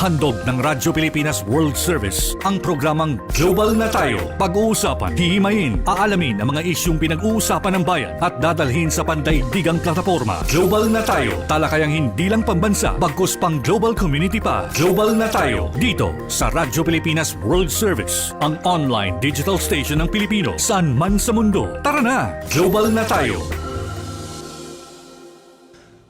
Handog ng Radyo Pilipinas World Service ang programang Global na Tayo. Pag-uusapan, hihimayin, aalamin ang mga isyung pinag-uusapan ng bayan at dadalhin sa pandaigdigang plataforma. Global na Tayo, talakayang hindi lang pambansa, bagkus pang global community pa. Global na Tayo, dito sa Radyo Pilipinas World Service, ang online digital station ng Pilipino saan man sa mundo. Tara na, Global na Tayo!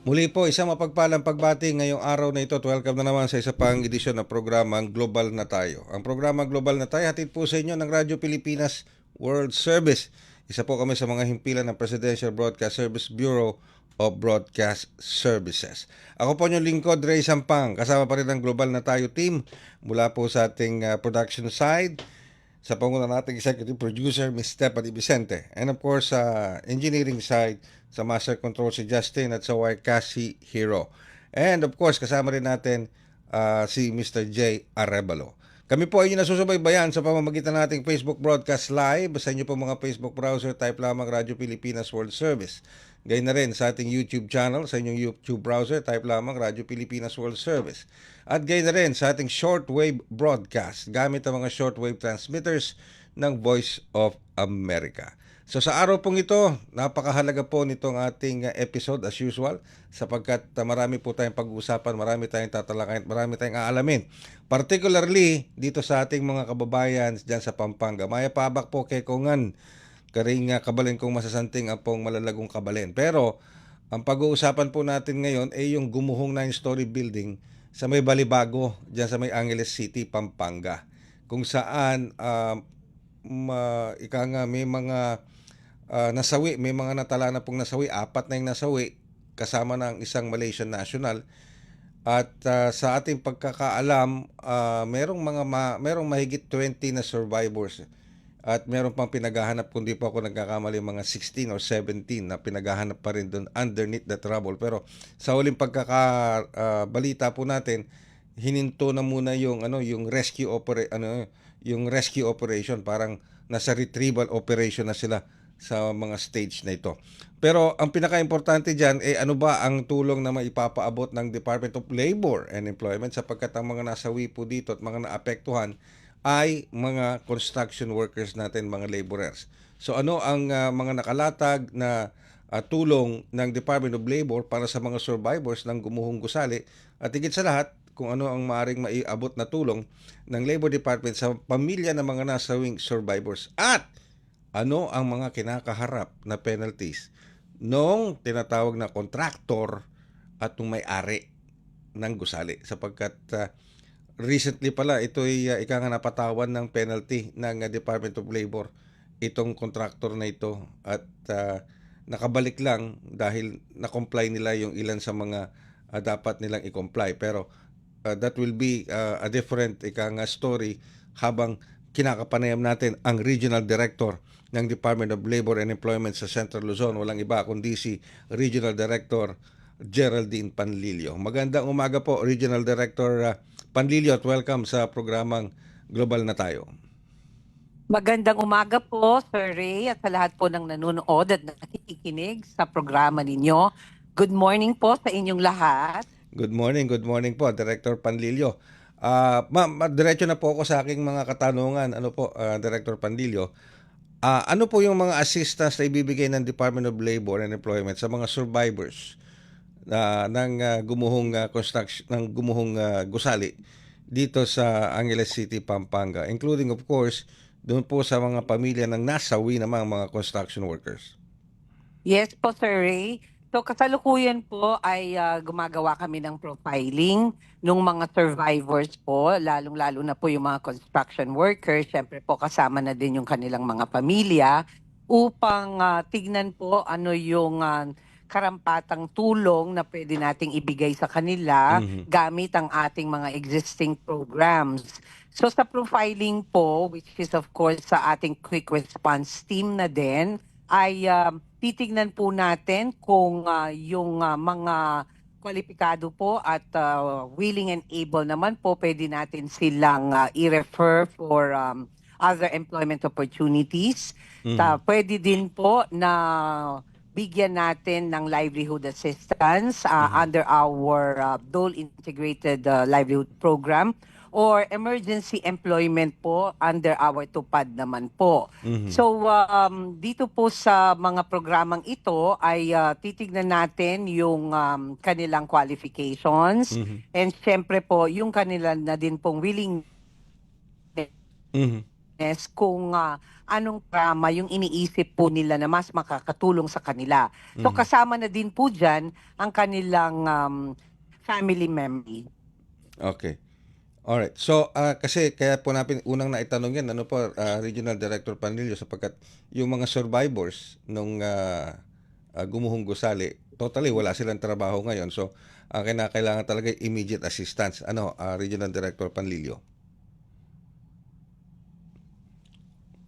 Muli po, isang mapagpalang pagbati ngayong araw na ito at welcome na naman sa isa pang edisyon ng programang Global na Tayo. Ang programang Global na Tayo hatid po sa inyo ng Radyo Pilipinas World Service. Isa po kami sa mga himpilan ng Presidential Broadcast Service Bureau of Broadcast Services. Ako po yung lingkod, Ray Sampang. Kasama pa rin ang Global na Tayo team mula po sa ating production side, sa pangunan nating executive producer, Ms. Stephanie Vicente. And of course, sa engineering side, sa master control si Justin at sa wirecast si Hero. And of course, kasama rin natin si Mr. J. Arevalo. Kami po ay nasusubaybayan sa pamamagitan nating Facebook broadcast live. Sa inyo po mga Facebook browser, type lamang Radyo Pilipinas World Service. Gayun na rin sa ating YouTube channel, sa inyong YouTube browser, type lamang Radyo Pilipinas World Service. At gayun na rin sa ating shortwave broadcast, gamit ang mga shortwave transmitters ng Voice of America. So sa araw pong ito, napakahalaga po nitong ating episode as usual, sapagkat marami po tayong pag-uusapan, marami tayong tatalakayin, marami tayong aalamin. Particularly dito sa ating mga kababayan dyan sa Pampanga. Maya pabak po kay Kongan, karing kabalin kong masasanting ang pong malalagong kabalin. Pero ang pag-uusapan po natin ngayon ay yung gumuhong 9-story building sa may Balibago, dyan sa may Angeles City, Pampanga. Kung saan may mga nasawi, may mga natala na pong nasawi, 4 na yung nasawi, kasama ng isang Malaysian national. At sa ating pagkakaalam, merong mahigit 20 na survivors. At meron pang pinaghahanap, kung di po ako nagkakamali, mga 16 or 17 na pinaghahanap pa rin doon underneath the rubble. Pero sa huling pagkakabalita po natin, hininto na muna yung rescue operation, parang nasa retrieval operation na sila sa mga stage na ito. Pero ang pinaka-importante diyan ano ba ang tulong na maipapaabot ng Department of Labor and Employment, sapagkat ang mga nasawi po dito at mga naapektuhan ay mga construction workers natin, mga laborers. So ano ang mga nakalatag na tulong ng Department of Labor para sa mga survivors ng gumuhong gusali, at higit sa lahat, kung ano ang maaaring maiabot na tulong ng Labor Department sa pamilya ng mga nasawing survivors, at ano ang mga kinakaharap na penalties nung tinatawag na contractor at nung may-ari ng gusali, sapagkat recently pala ito ay napatawan ng penalty ng Department of Labor itong contractor na ito, at nakabalik lang dahil na-comply nila yung ilan sa mga dapat nilang i-comply. Pero that will be a different story habang kinakapanayam natin ang Regional Director ng Department of Labor and Employment sa Central Luzon, walang iba kundi si Regional Director Geraldine Panlilio. Magandang umaga po, Regional Director Panlilio, at welcome sa programang Global na Tayo. Magandang umaga po, Sir Ray, at sa lahat po ng nanonood at nakikinig sa programa ninyo. Good morning po sa inyong lahat. Good morning po, Director Panlilio. Diretso na po ako sa aking mga katanungan. Director Panlilio, ano po yung mga assistance na ibibigay ng Department of Labor and Employment sa mga survivors ng gumuhong gusali dito sa Angeles City, Pampanga, including of course doon po sa mga pamilya ng nasawi namang mga construction workers? Yes po, Sir Ray. So kasalukuyan po ay gumagawa kami ng profiling ng mga survivors po, lalong-lalo na po yung mga construction workers. Siyempre po kasama na din yung kanilang mga pamilya, upang tignan po ano yung karampatang tulong na pwede nating ibigay sa kanila gamit ang ating mga existing programs. So sa profiling po, which is of course sa ating quick response team na din, ay titignan po natin kung yung mga kwalipikado po at willing and able naman po, pwede natin silang i-refer for other employment opportunities. Pwede din po na bigyan natin ng livelihood assistance under our Dole Integrated Livelihood Program or emergency employment po under our TUPAD naman po. So dito po sa mga programang ito ay titignan natin yung kanilang qualifications and syempre po yung kanila na din pong willing Mhm. kung anong programa yung iniisip po nila na mas makakatulong sa kanila. So kasama na din po dyan ang kanilang family member. Okay. Alright. So, kasi kaya po natin unang naitanong yan, ano po, Regional Director Panlilio, sapagkat yung mga survivors nung gumuhong gusali, totally wala silang trabaho ngayon. So, ang kinakailangan talaga immediate assistance. Ano, Regional Director Panlilio?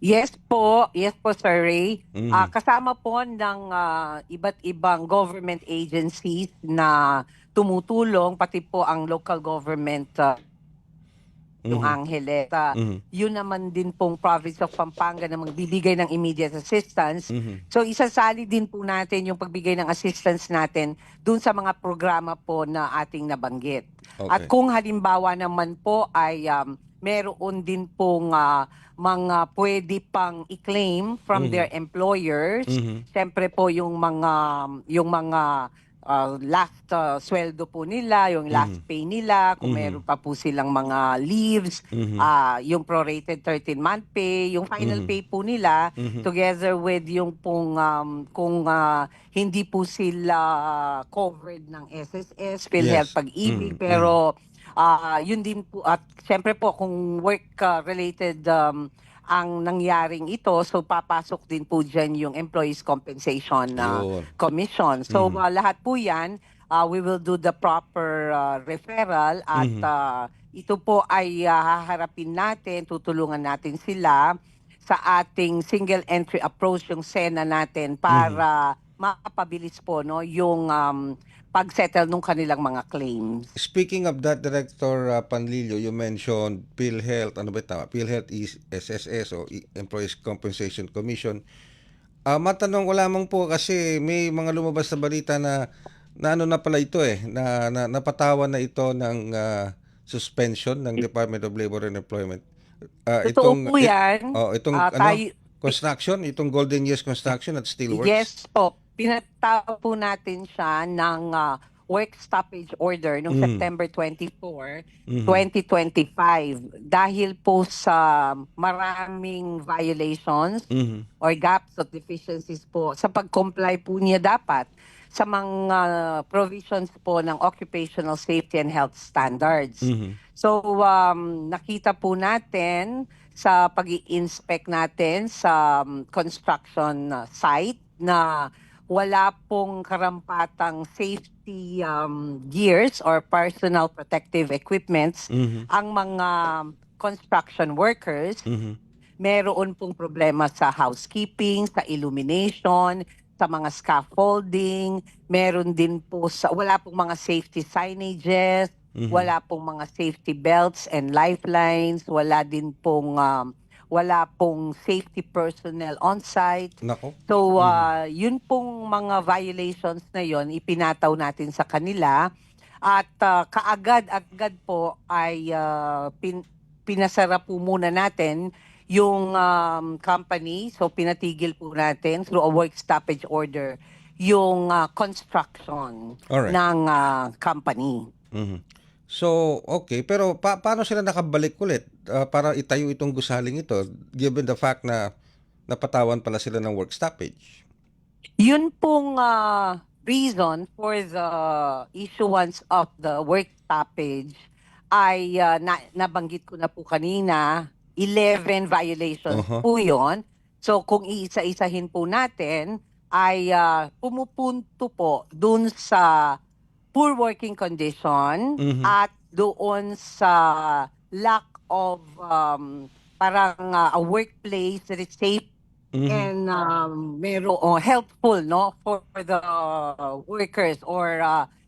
Yes po Sir Ray. Kasama po ng iba't ibang government agencies na tumutulong, pati po ang local government yung Angeleta. Yun naman din pong province of Pampanga na magbibigay ng immediate assistance. So isasali din po natin yung pagbigay ng assistance natin dun sa mga programa po na ating nabanggit. At Okay. kung halimbawa naman po ay meron din pong mga pwede pang i-claim from their employers. Siyempre po yung mga last sweldo po nila, yung last pay nila, kung meron pa po silang mga leaves, yung prorated 13-month pay, yung final pay po nila, together with yung pong kung hindi po sila covered ng SSS, PhilHealth, Yes. Pag-ibig, pero yun din po, at syempre po kung work-related ang nangyaring ito, so papasok din po dyan yung Employees Compensation Yun. Commission. So lahat po yan, we will do the proper referral at ito po ay haharapin natin, tutulungan natin sila sa ating single entry approach, yung SENA natin, para mapabilis po no yung pag-settle ng kanilang mga claims. Speaking of that, Director Panlilio, you mentioned PhilHealth, ano ba tama? PhilHealth is SSS o Employees Compensation Commission. Matanong ko lamang po kasi may mga lumabas na balita na ano na pala ito napatawan na ito ng suspension ng Department of Labor and Employment. Totoo po yan. Itong construction, itong Golden Years Construction at Steelworks. Yes po. Pinatawag po natin siya ng work stoppage order noong September 24, 2025 dahil po sa maraming violations or gaps or deficiencies po sa pag-comply po niya dapat sa mga provisions po ng occupational safety and health standards. So nakita po natin sa pag-i-inspect natin sa construction site na wala pong karampatang safety gears or personal protective equipments ang mga construction workers. Meron pong problema sa housekeeping, sa illumination, sa mga scaffolding, meron din po wala pong mga safety signages, wala pong mga safety belts and lifelines, wala pong safety personnel on site. Nako. So, yun pong mga violations na yon ipinataw natin sa kanila at kaagad-agad po ay pinasara po muna natin yung company. So, pinatigil po natin through a work stoppage order yung construction Alright. ng company. So, okay. Pero paano sila nakabalik ulit para itayo itong gusaling ito given the fact na napatawan pala sila ng work stoppage? Yun pong reason for the issuance of the work stoppage ay nabanggit ko na po kanina, 11 violations po yun. So kung iisa-isahin po natin ay pumupunto po dun sa poor working condition at doon sa lack of parang a workplace that is safe and helpful no for the workers or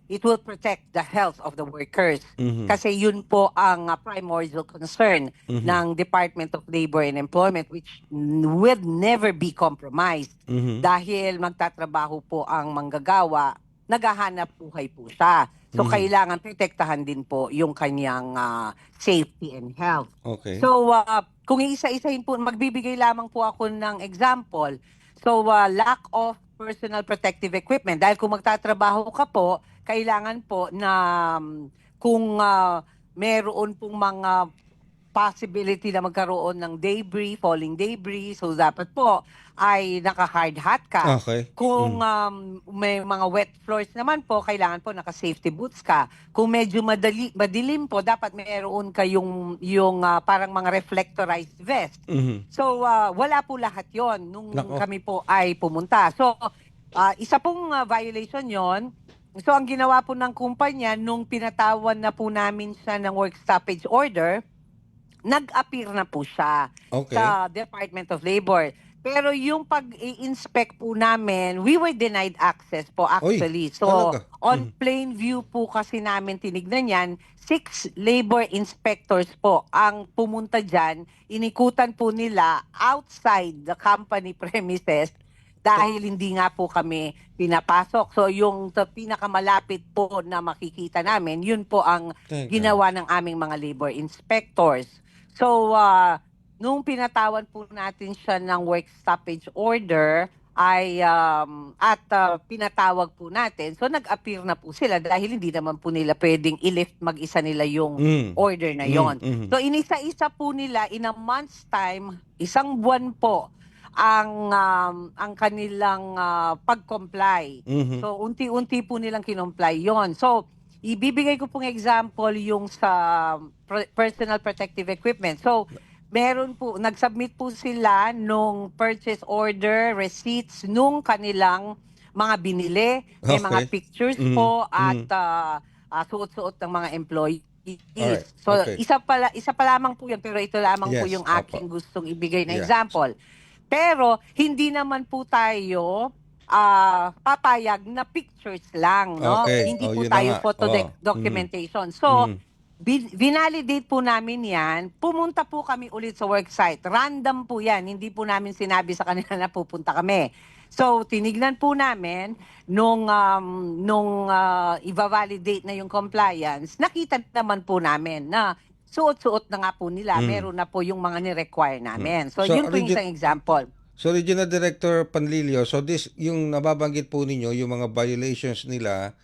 it will protect the health of the workers. Mhm. Kasi yun po ang primordial concern ng Department of Labor and Employment, which will never be compromised. Mhm. Dahil magtatrabaho po ang manggagawa, naghahanap buhay po siya. So kailangan protektahan din po yung kanyang safety and health. Okay. So kung iisa-isahin po, magbibigay lamang po ako ng example. So lack of personal protective equipment. Dahil kung magtatrabaho ka po, kailangan po na kung meron pong mga possibility na magkaroon ng debris, falling debris, so dapat po ay naka-hard hat ka. Okay. Kung may mga wet floors naman po, kailangan po naka-safety boots ka. Kung medyo madilim po, dapat meron kayong yung parang mga reflectorized vest. Mhm. So, wala po lahat yon nung Nako. kami po ay pumunta. So, isa pong violation yon. So, ang ginawa po ng kumpanya, nung pinatawan na po namin siya ng work stoppage order, nag-appear na po siya Okay. sa Department of Labor. Pero yung pag-i-inspect po namin, we were denied access po actually. So, talaga? on plain view po kasi namin tinignan yan, 6 labor inspectors po ang pumunta dyan. Inikutan po nila outside the company premises dahil hindi nga po kami pinapasok. So, yung pinakamalapit po na makikita namin, yun po ang Teka. ginawa ng aming mga labor inspectors. So, nung pinatawan po natin siya ng work stoppage order, ay pinatawag po natin. So, nag-appear na po sila dahil hindi naman po nila pwedeng i-lift mag-isa nila yung order na yon. So, inisa-isa po nila in a month's time, 1 buwan po, ang kanilang pag-comply. Mhm. So, unti-unti po nilang kinomply yon. So, ibibigay ko pong example yung sa personal protective equipment. So, meron po, nag-submit po sila nung purchase order, receipts, nung kanilang mga binili. May mga Okay. pictures po at suot-suot ng mga employees. Alright, So, okay. isa pa lamang po yan, pero ito lamang po Yes, yung aking gustong ibigay na Yeah. example. Pero, hindi naman po tayo papayag na pictures lang, no? Okay. Hindi Oh, po yun na tayo nga. photo Oh. documentation. So, vinalidate po namin yan. Pumunta po kami ulit sa worksite. Random po yan. Hindi po namin sinabi sa kanila na pupunta kami. So, tinignan po namin nung i-validate na yung compliance, nakita naman po namin na suot-suot na nga po nila. Meron na po yung mga ni-require namin. So, So, yun po yung isang example. So, Regional Director Panlilio, so yung nababanggit po ninyo, yung mga violations nila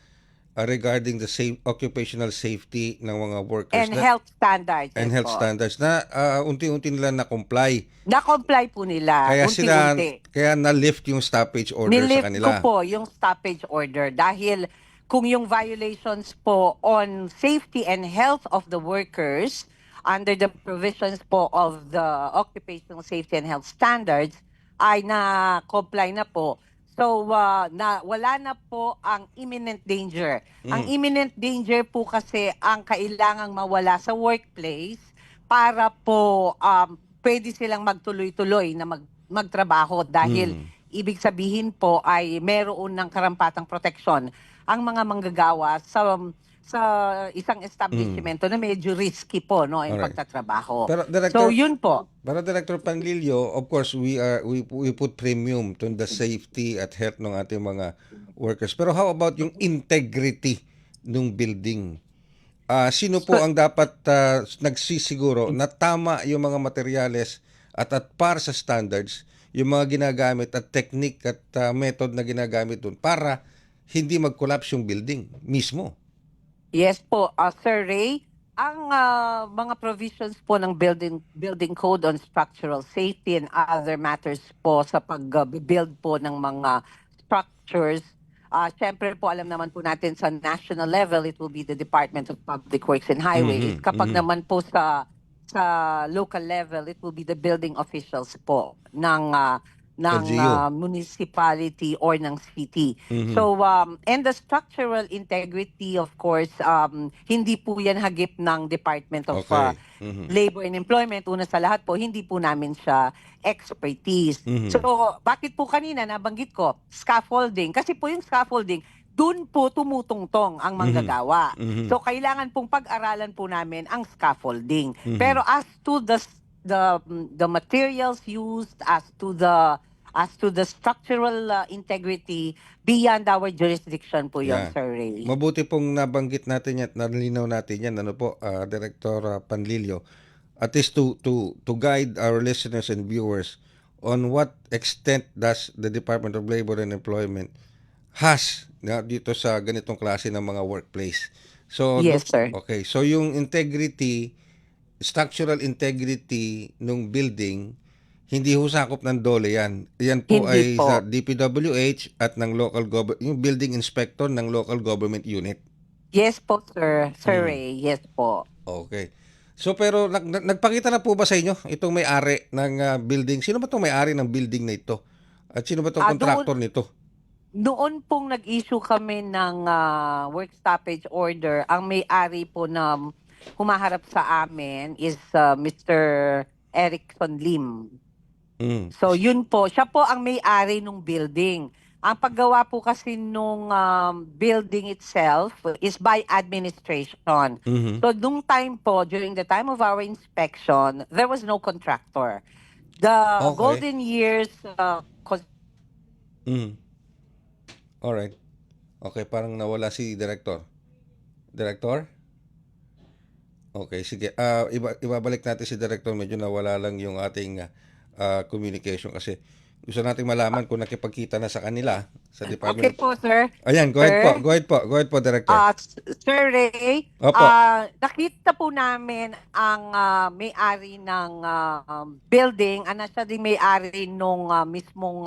regarding the occupational safety ng mga workers And health standards. and yes health po. standards na unti-unti nila na-comply. Na-comply po nila. Kaya sila, unti-unti. kaya na-lift yung stoppage order sa Nilift kanila. ko po yung stoppage order dahil kung yung violations po on safety and health of the workers under the provisions po of the Occupational Safety and Health Standards ay na-comply na po. So, wala na po ang imminent danger. Ang imminent danger po kasi ang kailangang mawala sa workplace para po pwede silang magtuloy-tuloy na magtrabaho dahil ibig sabihin po ay meron ng karampatang proteksyon ang mga manggagawa sa isang establishmento na medyo risky po no yung Alright. pagtatrabaho. Pero, Director, So yun po. Para Director Panlilio, of course, we put premium to the safety at health ng ating mga workers. Pero how about yung integrity ng building? Sino po ang dapat nagsisiguro na tama yung mga materyales at par sa standards, yung mga ginagamit at technique at method na ginagamit doon para hindi mag-collapse yung building mismo? Yes po, Sir Ray, ang mga provisions po ng building code on structural safety and other matters po sa pag-build po ng mga structures, syempre po alam naman po natin sa national level, it will be the Department of Public Works and Highways. Kapag naman po sa local level, it will be the building officials po ng LGU. municipality or ng city. So, and the structural integrity, of course, hindi po yan hagip ng Department of Okay. Labor and Employment. Una sa lahat po, hindi po namin siya expertise. So, bakit po kanina nabanggit ko, scaffolding? Kasi po yung scaffolding, dun po tumutungtong ang manggagawa. Mhm. So kailangan pong pag-aralan po namin ang scaffolding. Mhm. Pero as to the materials used, as to the structural integrity, beyond our jurisdiction po yon, Yeah. Sir Ray. Mabuti pong nabanggit natin yan at nalinaw natin yan, ano po, Director Panlilio, at least to guide our listeners and viewers on what extent does the Department of Labor and Employment has dito sa ganitong klase ng mga workplace. So, Yes, sir. okay. So, yung integrity, structural integrity ng building, hindi ho sakop ng DOLE yan. Yan po Hindi ay po. sa DPWH at ng local government, yung building inspector ng local government unit. Yes po, sir. Sir Ray, yes po. Okay. So pero nagpakita na po ba sa inyo itong may-ari ng building? Sino ba itong may-ari ng building na ito? At sino ba itong contractor nito? Noon pong nag-issue kami ng work stoppage order, ang may-ari po na humaharap sa amin is Mr. Erickson Lim. Mm. So yun po, siya po ang may-ari ng building. Ang paggawa po kasi nung building itself is by administration. Mhm. So nung time po, during the time of our inspection, there was no contractor. The Okay. golden years Mm. Alright. Okay, parang nawala si Director. Director? Okay, sige. Ibabalik natin si Director. Medyo nawala lang yung ating communication kasi gusto nating malaman kung nakipagkita na sa kanila sa Okay department. po, sir. Ayan, go ahead Sir? po. Go ahead po. Go ahead po, Director. Sir Ray, Opo. nakita po namin ang may-ari ng building, siya din may-ari nung mismong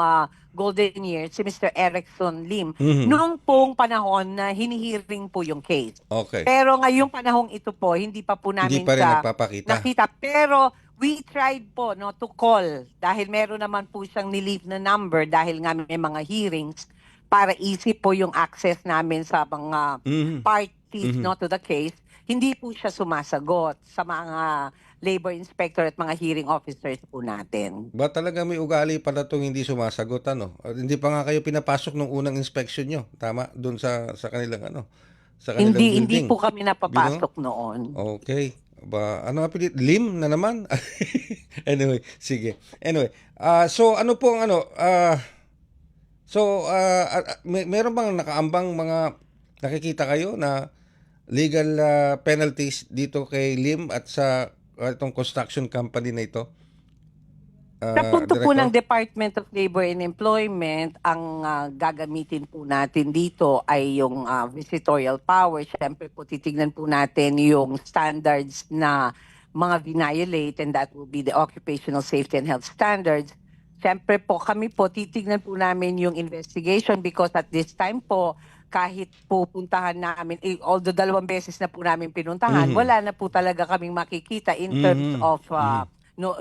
Golden Years, si Mr. Erickson Lim. Mhm. Noong pong panahon na hinihiring po yung case. Okay. Pero ngayong panahong ito po, hindi pa po namin Hindi pa rin siya nagpapakita. nakita. Pero we tried po to call dahil meron naman po siyang nilive na number dahil nga may mga hearings para easy po yung access namin sa mga Mhm. parties Mhm. to the case. Hindi po siya sumasagot sa mga labor inspector at mga hearing officers po natin. Ba talaga may ugali pala itong hindi sumasagot, ano? Hindi pa nga kayo pinapasok nung unang inspection nyo. Tama? Doon sa kanilang, sa kanilang Hindi building. po kami napapasok noon. Okay. Ba, ano apilit? Lim na naman? Anyway, sige. Anyway, so ano po ang meron bang nakaambang mga nakikita kayo na legal penalties dito kay Lim at sa itong construction company na ito? Sa punto po Director? ng Department of Labor and Employment, ang gagamitin po natin dito ay yung visitorial power. Siyempre po titignan po natin yung standards na mga violate, and that will be the occupational safety and health standards. Siyempre po kami po titignan po namin yung investigation because at this time po kahit po puntahan namin, although 2 beses na po namin pinuntahan, Mhm. wala na po talaga kaming makikita in terms Mhm. of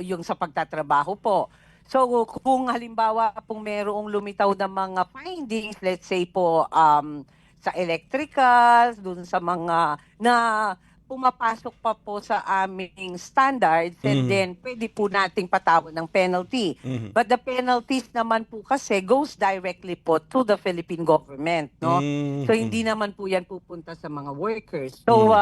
yung sa pagtatrabaho po. So kung halimbawa pong merong lumitaw na mga findings, let's say po sa electricals, dun sa mga na pumapasok pa po sa aming standards, and Mhm. then pwede po nating patawad ng penalty. Mhm. But the penalties naman po kasi goes directly po to the Philippine government, no? Mhm. So hindi naman po yan pupunta sa mga workers. So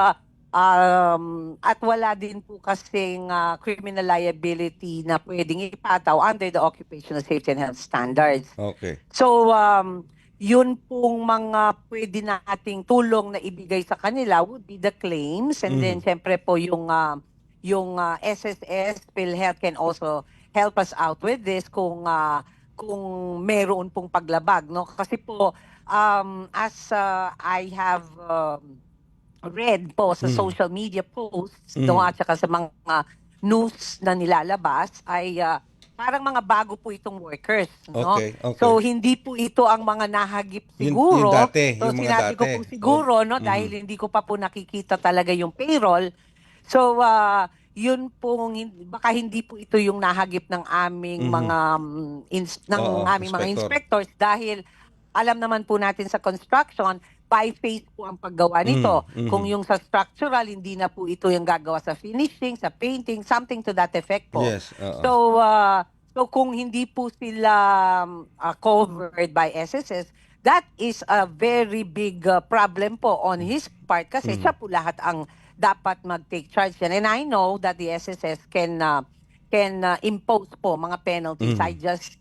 at wala din po kasing criminal liability na pwedeng ipataw under the occupational safety and health standards. Okay. So yun pong mga pwede nating tulong na ibigay sa kanila would be the claims, and then syempre po yung SSS, PhilHealth can also help us out with this kung meron pong paglabag, no? Kasi po as I have read po sa social media posts, no, at saka sa mga news na nilalabas ay parang mga bago po itong workers, no? Okay, okay. So hindi po ito ang mga nahagip Yun siguro. dati, So yung mga sinabi ko dati. po siguro, no, dahil hindi ko pa po nakikita talaga yung payroll. So yun po, baka hindi po ito yung nahagip ng aming mga aming mga inspector. inspectors, dahil alam naman po natin sa construction, by phase po ang paggawa nito. Kung yung sa structural, hindi na po ito yung gagawa sa finishing, sa painting, something to that effect po. Yes, oo. So kung hindi po sila covered by SSS, that is a very big problem po on his part kasi siya po lahat ang dapat mag-take charge yan. And I know that the SSS can impose po mga penalties. I just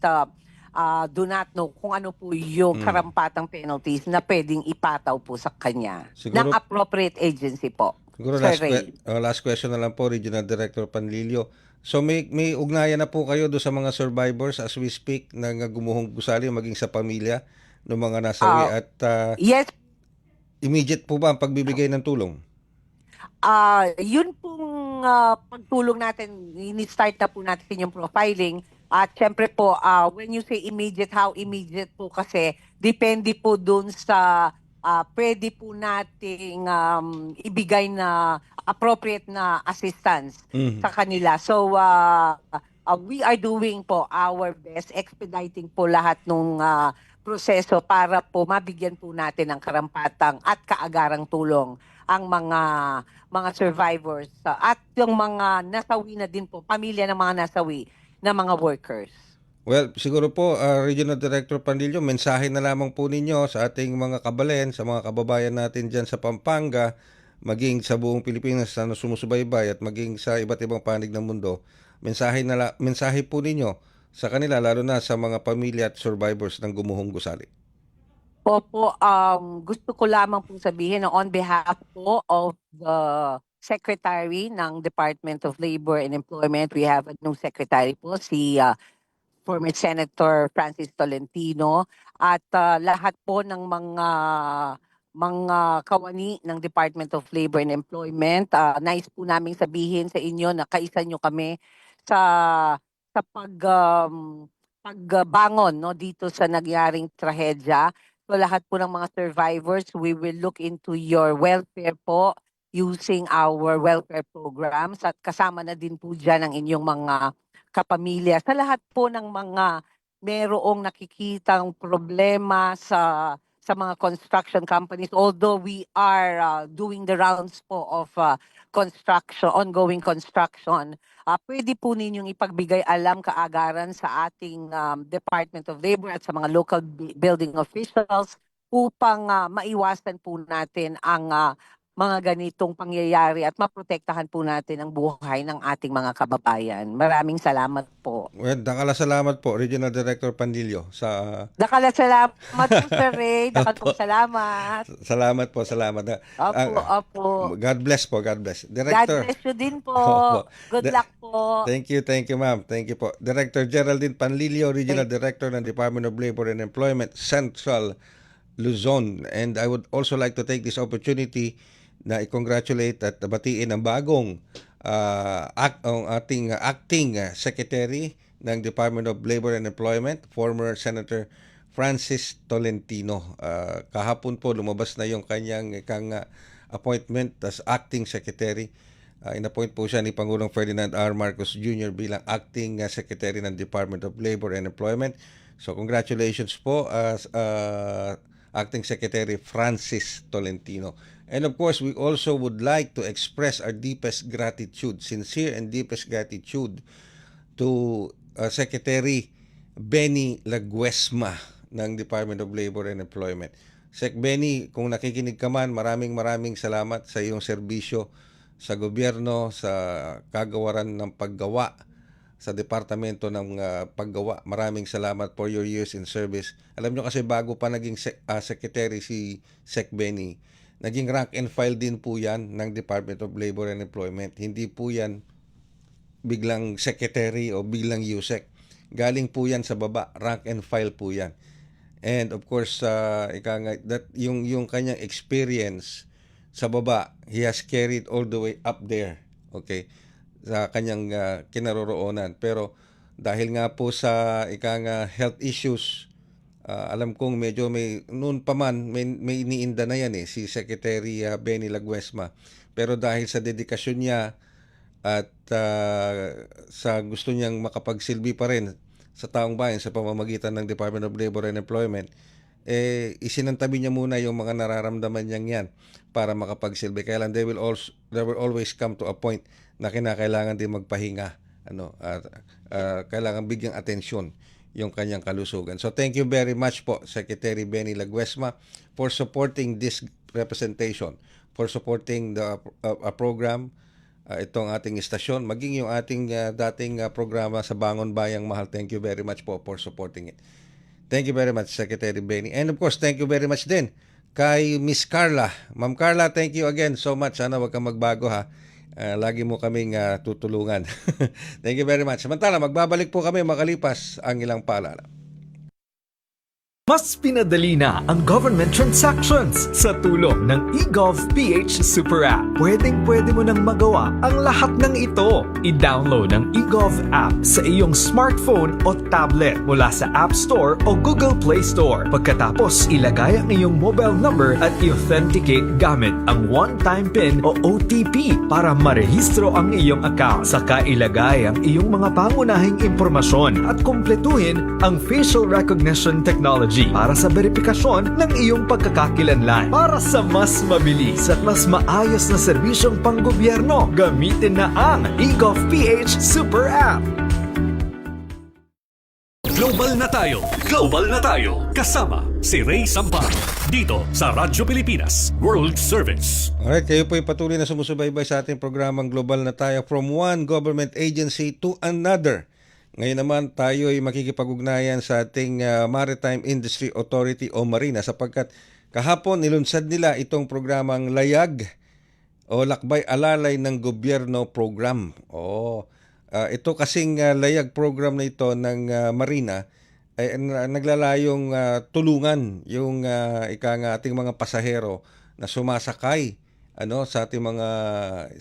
do not know kung ano po yung karampatang penalties na pwedeng ipataw po sa kanya ng Siguro- appropriate agency po. Siguro Sir last, Ray. last question na lang po, Regional Director Panlilio. So may ugnayan na po kayo do sa mga survivors as we speak na gumuhong gusali maging sa pamilya ng mga nasawi at Yes, immediate po ba ang pagbibigay ng tulong? yun pong pagtulong natin, ini-start na po natin yung profiling. At syempre po, when you say immediate, how immediate po kasi depende po dun sa pwede po nating ibigay na appropriate na assistance sa kanila. So, we are doing po our best, expediting po lahat ng proseso para po mabigyan po natin ng karampatang at kaagarang tulong ang mga survivors at yung mga nasawi na din po, pamilya ng mga nasawi na mga workers. Well, siguro po, Regional Director Pandillo, mensahe na lamang po ninyo sa ating mga kabalen, sa mga kababayan natin dyan sa Pampanga, maging sa buong Pilipinas na sumusubaybay at maging sa iba't ibang panig ng mundo. Mensahe po ninyo sa kanila, lalo na sa mga pamilya at survivors ng gumuhong gusali. Opo, gusto ko lamang pong sabihin na on behalf po of the Secretary ng Department of Labor and Employment, we have a new secretary po, si former Senator Francis Tolentino, at lahat po ng mga kawani ng Department of Labor and Employment. Nais po naming sabihin sa inyo na kaisa nyo kami sa pagbangon no dito sa nangyaring trahedya. So lahat po ng mga survivors, we will look into your welfare po using our welfare programs at kasama na din po dyan ang inyong mga kapamilya. Sa lahat po ng mga merong nakikitang problema sa mga construction companies, although we are doing the rounds po of ongoing construction, pwede po ninyong ipagbigay alam kaagaran sa ating Department of Labor at sa mga local building officials upang maiwasan po natin ang mga ganitong pangyayari at maprotektahan po natin ang buhay ng ating mga kababayan. Maraming salamat po. Well, dakala salamat po, Regional Director Pandillo, sa... Dakala salamat po, Sir Ray. Dakala po salamat. Salamat po, salamat. Opo. God bless po, God bless. God Director. bless you din po. Opo. Good luck po. Thank you, ma'am. Thank you po. Director Geraldine Panlilio, Regional Director ng Department of Labor and Employment, Central Luzon. And I would also like to take this opportunity na i-congratulate at batiin ang bagong ang ating acting secretary ng Department of Labor and Employment, former Senator Francis Tolentino. Kahapon po lumabas na yung kanyang appointment as acting secretary. In-appoint po siya ni Pangulong Ferdinand R. Marcos Jr. bilang acting secretary ng Department of Labor and Employment. So congratulations po as acting secretary Francis Tolentino. And of course, we also would like to express our deepest gratitude, sincere and deepest gratitude to Secretary Benny Laguesma ng Department of Labor and Employment. Sec Benny, kung nakikinig ka man, maraming salamat sa iyong serbisyo sa gobyerno, sa kagawaran ng paggawa, sa departamento ng paggawa. Maraming salamat for your years in service. Alam nyo kasi bago pa naging secretary si Sec Benny, naging rank and file din po yan ng Department of Labor and Employment. Hindi po yan biglang secretary o biglang USEC. Galing po yan sa baba, rank and file po yan. And of course, yung kanyang experience sa baba, he has carried all the way up there. Okay? Sa kanyang kinaroroonan. Pero dahil nga po sa health issues, alam kong medyo noon pa man may iniinda na yan si Secretary Benny Laguesma. Pero dahil sa dedikasyon niya at sa gusto niyang makapagsilbi pa rin sa taong bayan sa pamamagitan ng Department of Labor and Employment, isinantabi niya muna yung mga nararamdaman niyang yan para makapagsilbi. Kaya lang there will always come to a point na kinakailangan din magpahinga. Kailangan bigyang atensyon yung kanyang kalusugan. So thank you very much po, Secretary Benny Laguesma, for supporting this representation, for supporting the program, itong ating istasyon, maging yung ating dating programa sa Bangon Bayang Mahal. Thank you very much po for supporting it. Thank you very much, Secretary Benny. And of course, thank you very much din kay Miss Carla. Ma'am Carla, thank you again so much. Sana wag kang magbago ha. Lagi mo kaming tutulungan. Thank you very much. Samantala, magbabalik po kami makalipas ang ilang paalala. Mas pinadali na ang government transactions sa tulong ng eGov.ph Super App. Pwedeng-pwede mo nang magawa ang lahat ng ito. I-download ang eGov app sa iyong smartphone o tablet mula sa App Store o Google Play Store. Pagkatapos, ilagay ang iyong mobile number at i-authenticate gamit ang one-time PIN o OTP para marehistro ang iyong account. Saka ilagay ang iyong mga pangunahing impormasyon at kumpletuhin ang facial recognition technology para sa verifikasyon ng iyong pagkakakilanlan. Para sa mas mabilis at mas maayos na serbisyong panggobyerno, gamitin na ang eGov.ph Super App. Global na tayo! Global na tayo! Kasama si Ray Sampa dito sa Radyo Pilipinas World Service. Alright, kayo po patuloy na sumusubaybay sa ating programang Global na tayo, from one government agency to another. Ngayon naman tayo ay makikipag-ugnayan sa ating Maritime Industry Authority o Marina, sapagkat kahapon nilunsad nila itong programang Layag o Lakbay Alalay ng Gobyerno Program. Ito kasing Layag program na ito ng Marina ay naglalayong tulungan yung ating mga pasahero na sumasakay sa ating mga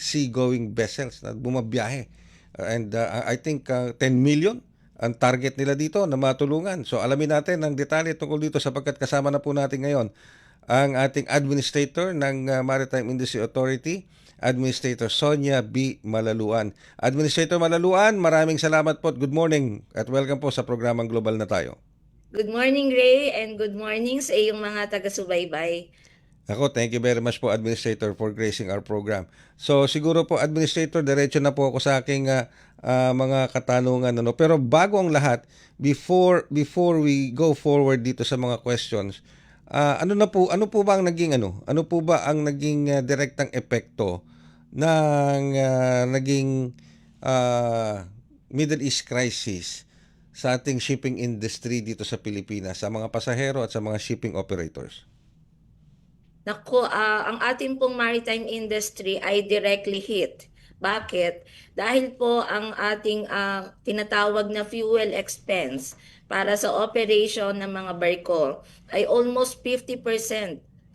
seagoing vessels na bumabiyahe. And I think 10 million ang target nila dito na matulungan. So alamin natin ang detalye tungkol dito, sapagkat kasama na po natin ngayon ang ating Administrator ng Maritime Industry Authority, Administrator Sonia B. Malaluan. Administrator Malaluan, maraming salamat po. Good morning at welcome po sa programang Global na tayo. Good morning, Ray, and good morning sa iyong mga taga-subaybay. Ako, thank you very much po, Administrator, for gracing our program. So siguro po, Administrator, diretso na po ako sa aking mga katanungan. Pero bago ang lahat, before we go forward dito sa mga questions, ano po ba ang naging direktang epekto ng naging Middle East crisis sa ating shipping industry dito sa Pilipinas, sa mga pasahero at sa mga shipping operators? Naku, ang ating pong maritime industry ay directly hit. Bakit? Dahil po ang ating tinatawag na fuel expense para sa operation ng mga barko ay almost 50%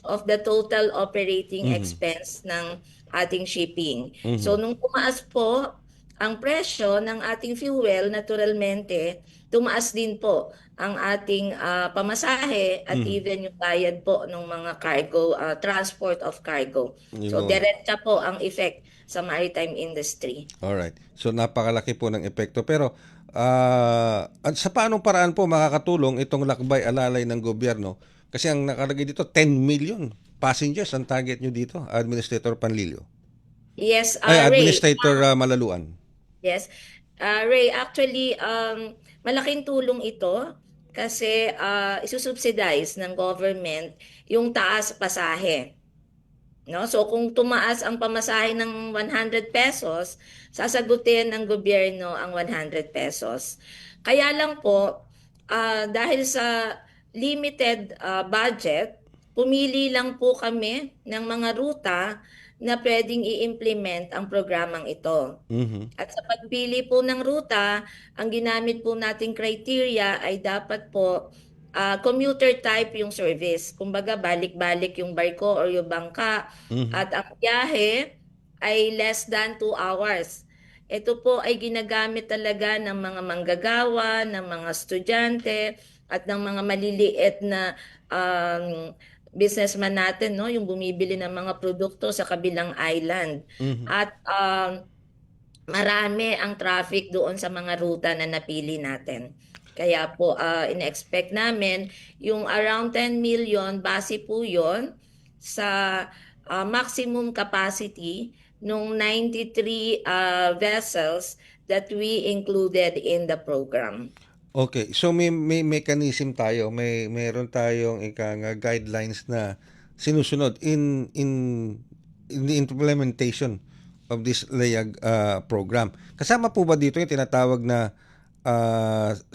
of the total operating expense ng ating shipping. So nung tumaas po ang presyo ng ating fuel, naturalmente, tumaas din po ang ating pamasahe at even yung bayad po ng mga cargo, transport of cargo. So, diretsa po ang effect sa maritime industry. Alright. So, napakalaki po ng epekto. Pero, sa paanong paraan po makakatulong itong lakbay alalay ng gobyerno? Kasi ang nakalagay dito, 10 million passengers ang target nyo dito, Administrator Panlilio. Yes, Administrator Malaluan. Yes. Ray, actually, malaking tulong ito kasi isusubsidize ng government yung taas pasahe. No? So kung tumaas ang pamasahe ng 100 pesos, sasagutin ng gobyerno ang 100 pesos. Kaya lang po, dahil sa limited budget, pumili lang po kami ng mga ruta na pwedeng i-implement ang programang ito. At sa pagpili po ng ruta, ang ginamit po nating criteria ay dapat po commuter type yung service. Kumbaga, balik-balik yung barko or yung bangka. At ang biyahe ay less than 2 hours. Ito po ay ginagamit talaga ng mga manggagawa, ng mga estudyante, at ng mga maliliit na businessman natin, no, yung bumibili ng mga produkto sa kabilang island. At marami ang traffic doon sa mga ruta na napili natin. Kaya po in-expect namin yung around 10 million, base po yun sa maximum capacity nung 93 vessels that we included in the program. Okay, so may mechanism tayo, meron tayong ika nga guidelines na sinusunod in the implementation of this layag program. Kasama po ba dito yung tinatawag na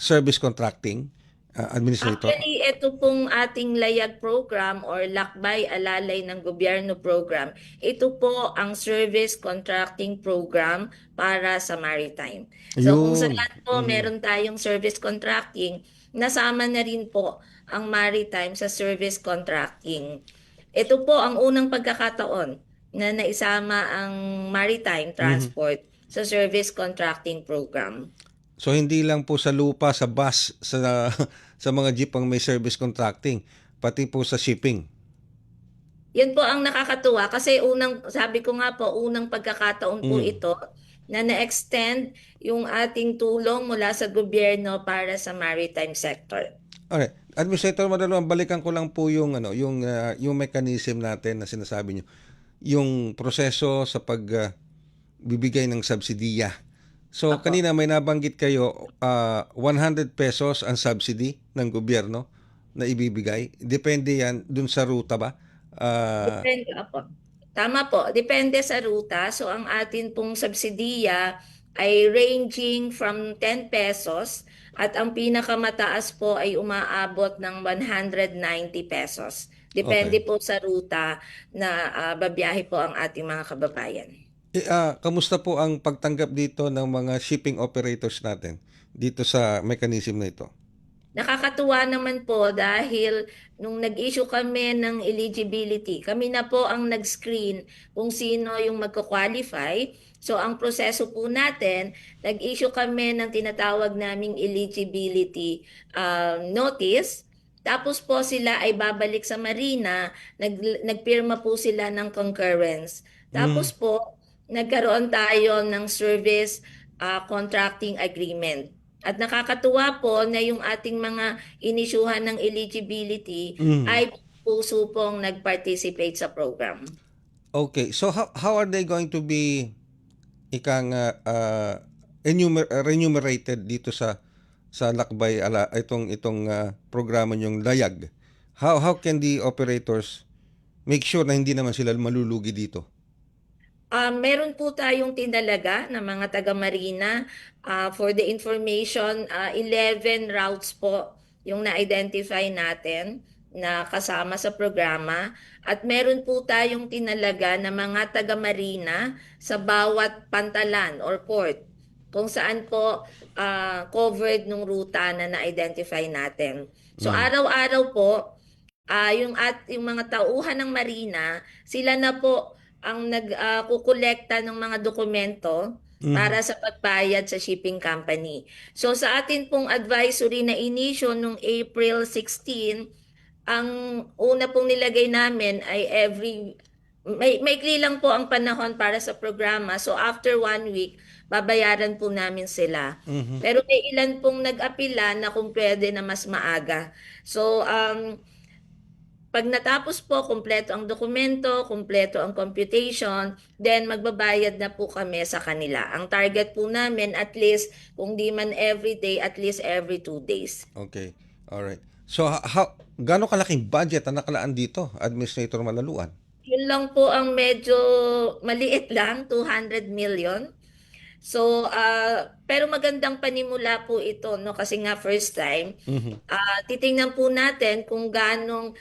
service contracting administrator? Actually, ito pong ating layag program or lakbay alalay ng gobyerno program, ito po ang service contracting program para sa maritime. So kung sa Ayun. lahat po meron tayong service contracting, nasama na rin po ang maritime sa service contracting. Ito po ang unang pagkakataon na naisama ang maritime transport sa service contracting program. So hindi lang po sa lupa, sa bus, sa sa mga jeep ang may service contracting, pati po sa shipping. Yan po ang nakakatuwa kasi sabi ko nga po, unang pagkakataon po ito na na-extend yung ating tulong mula sa gobyerno para sa maritime sector. Alright. Administrator Madaluan, balikan ko lang po yung yung mechanism natin na sinasabi nyo. Yung proseso sa bibigay ng subsidiya. So kanina may nabanggit kayo 100 pesos ang subsidy ng gobyerno na ibibigay. Depende yan dun sa ruta ba? Depende po. Tama po, depende sa ruta. So ang atin pong subsidiya ay ranging from 10 pesos at ang pinakamataas po ay umaabot ng 190 pesos. Depende po sa ruta na babiyahe po ang ating mga kababayan. Kamusta po ang pagtanggap dito ng mga shipping operators natin dito sa mechanism na ito? Nakakatuwa naman po dahil nung nag-issue kami ng eligibility, kami na po ang nag-screen kung sino yung magko-qualify. So ang proseso po natin, nag-issue kami ng tinatawag naming eligibility notice. Tapos po sila ay babalik sa marina, nagpirma po sila ng concurrence. Tapos po, nagkaroon tayo ng service contracting agreement. At nakakatuwa po na yung ating mga inisyuhan ng eligibility ay puso pong nag-participate sa program. Okay, so how are they going to be remunerated dito sa lakbay itong programa niyong layag? How can the operators make sure na hindi naman sila malulugi dito? Meron po tayong tinalaga ng mga taga-marina. For the information, 11 routes po yung na-identify natin na kasama sa programa. At meron po tayong tinalaga ng mga taga-marina sa bawat pantalan or port kung saan po covered nung ruta na na-identify natin. So araw-araw po, yung mga tauhan ng marina, sila na po ang nagkukolekta ng mga dokumento para sa pagbayad sa shipping company. So sa atin pong advisory na inisyo nung April 16, ang una pong nilagay namin ay maikli lang po ang panahon para sa programa. So after 1 week, babayaran po namin sila. Pero may ilan pong nag-apila na kung pwede na mas maaga. So pag natapos po, kumpleto ang dokumento, kumpleto ang computation, then magbabayad na po kami sa kanila. Ang target po namin, at least, kung di man every day, at least every 2 days. Okay. Alright. So, gaano kalaking budget ang nakalaan dito, Administrator Malaluan? Yun lang po ang medyo maliit lang, 200 million. So, pero magandang panimula po ito, no? Kasi nga first time. Titingnan po natin kung ganong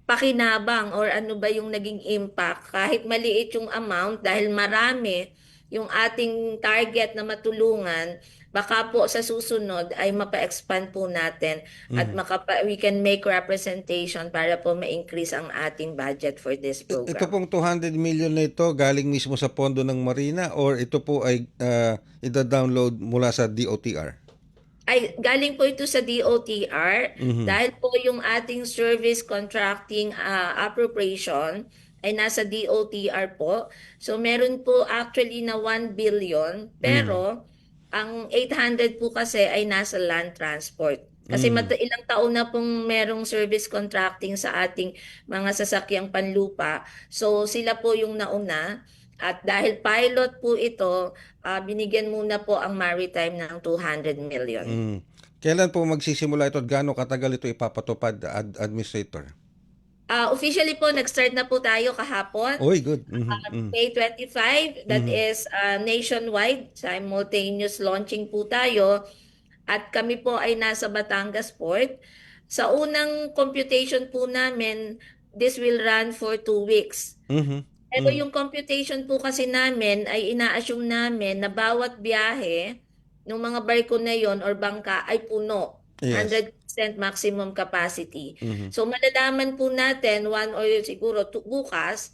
pakinabang or ano ba yung naging impact. Kahit maliit yung amount dahil marami yung ating target na matulungan, baka po sa susunod ay mapa-expand po natin at we can make representation para po ma-increase ang ating budget for this program. Ito pong 200 million na ito galing mismo sa pondo ng Marina or ito po ay ida-download mula sa DOTR? Ay galing po ito sa DOTR dahil po yung ating service contracting appropriation ay nasa DOTR po. So meron po actually na 1 billion pero ang 800 po kasi ay nasa land transport. Kasi ilang taon na pong merong service contracting sa ating mga sasakyang panlupa. So sila po yung nauna. At dahil pilot po ito, binigyan muna po ang maritime ng 200 million. Kailan po magsisimula ito at gaano katagal ito ipapatupad, Administrator? Officially po, nag-start na po tayo kahapon. Oy, good. Mhm. May 25, that is nationwide, simultaneous launching po tayo. At kami po ay nasa Batangas Port. Sa unang computation po namin, this will run for 2 weeks. Mhm. Pero yung computation po kasi namin ay ina-assume namin na bawat biyahe ng mga barko na yon or bangka ay puno. Yes. 100% maximum capacity. So malalaman po natin one or siguro bukas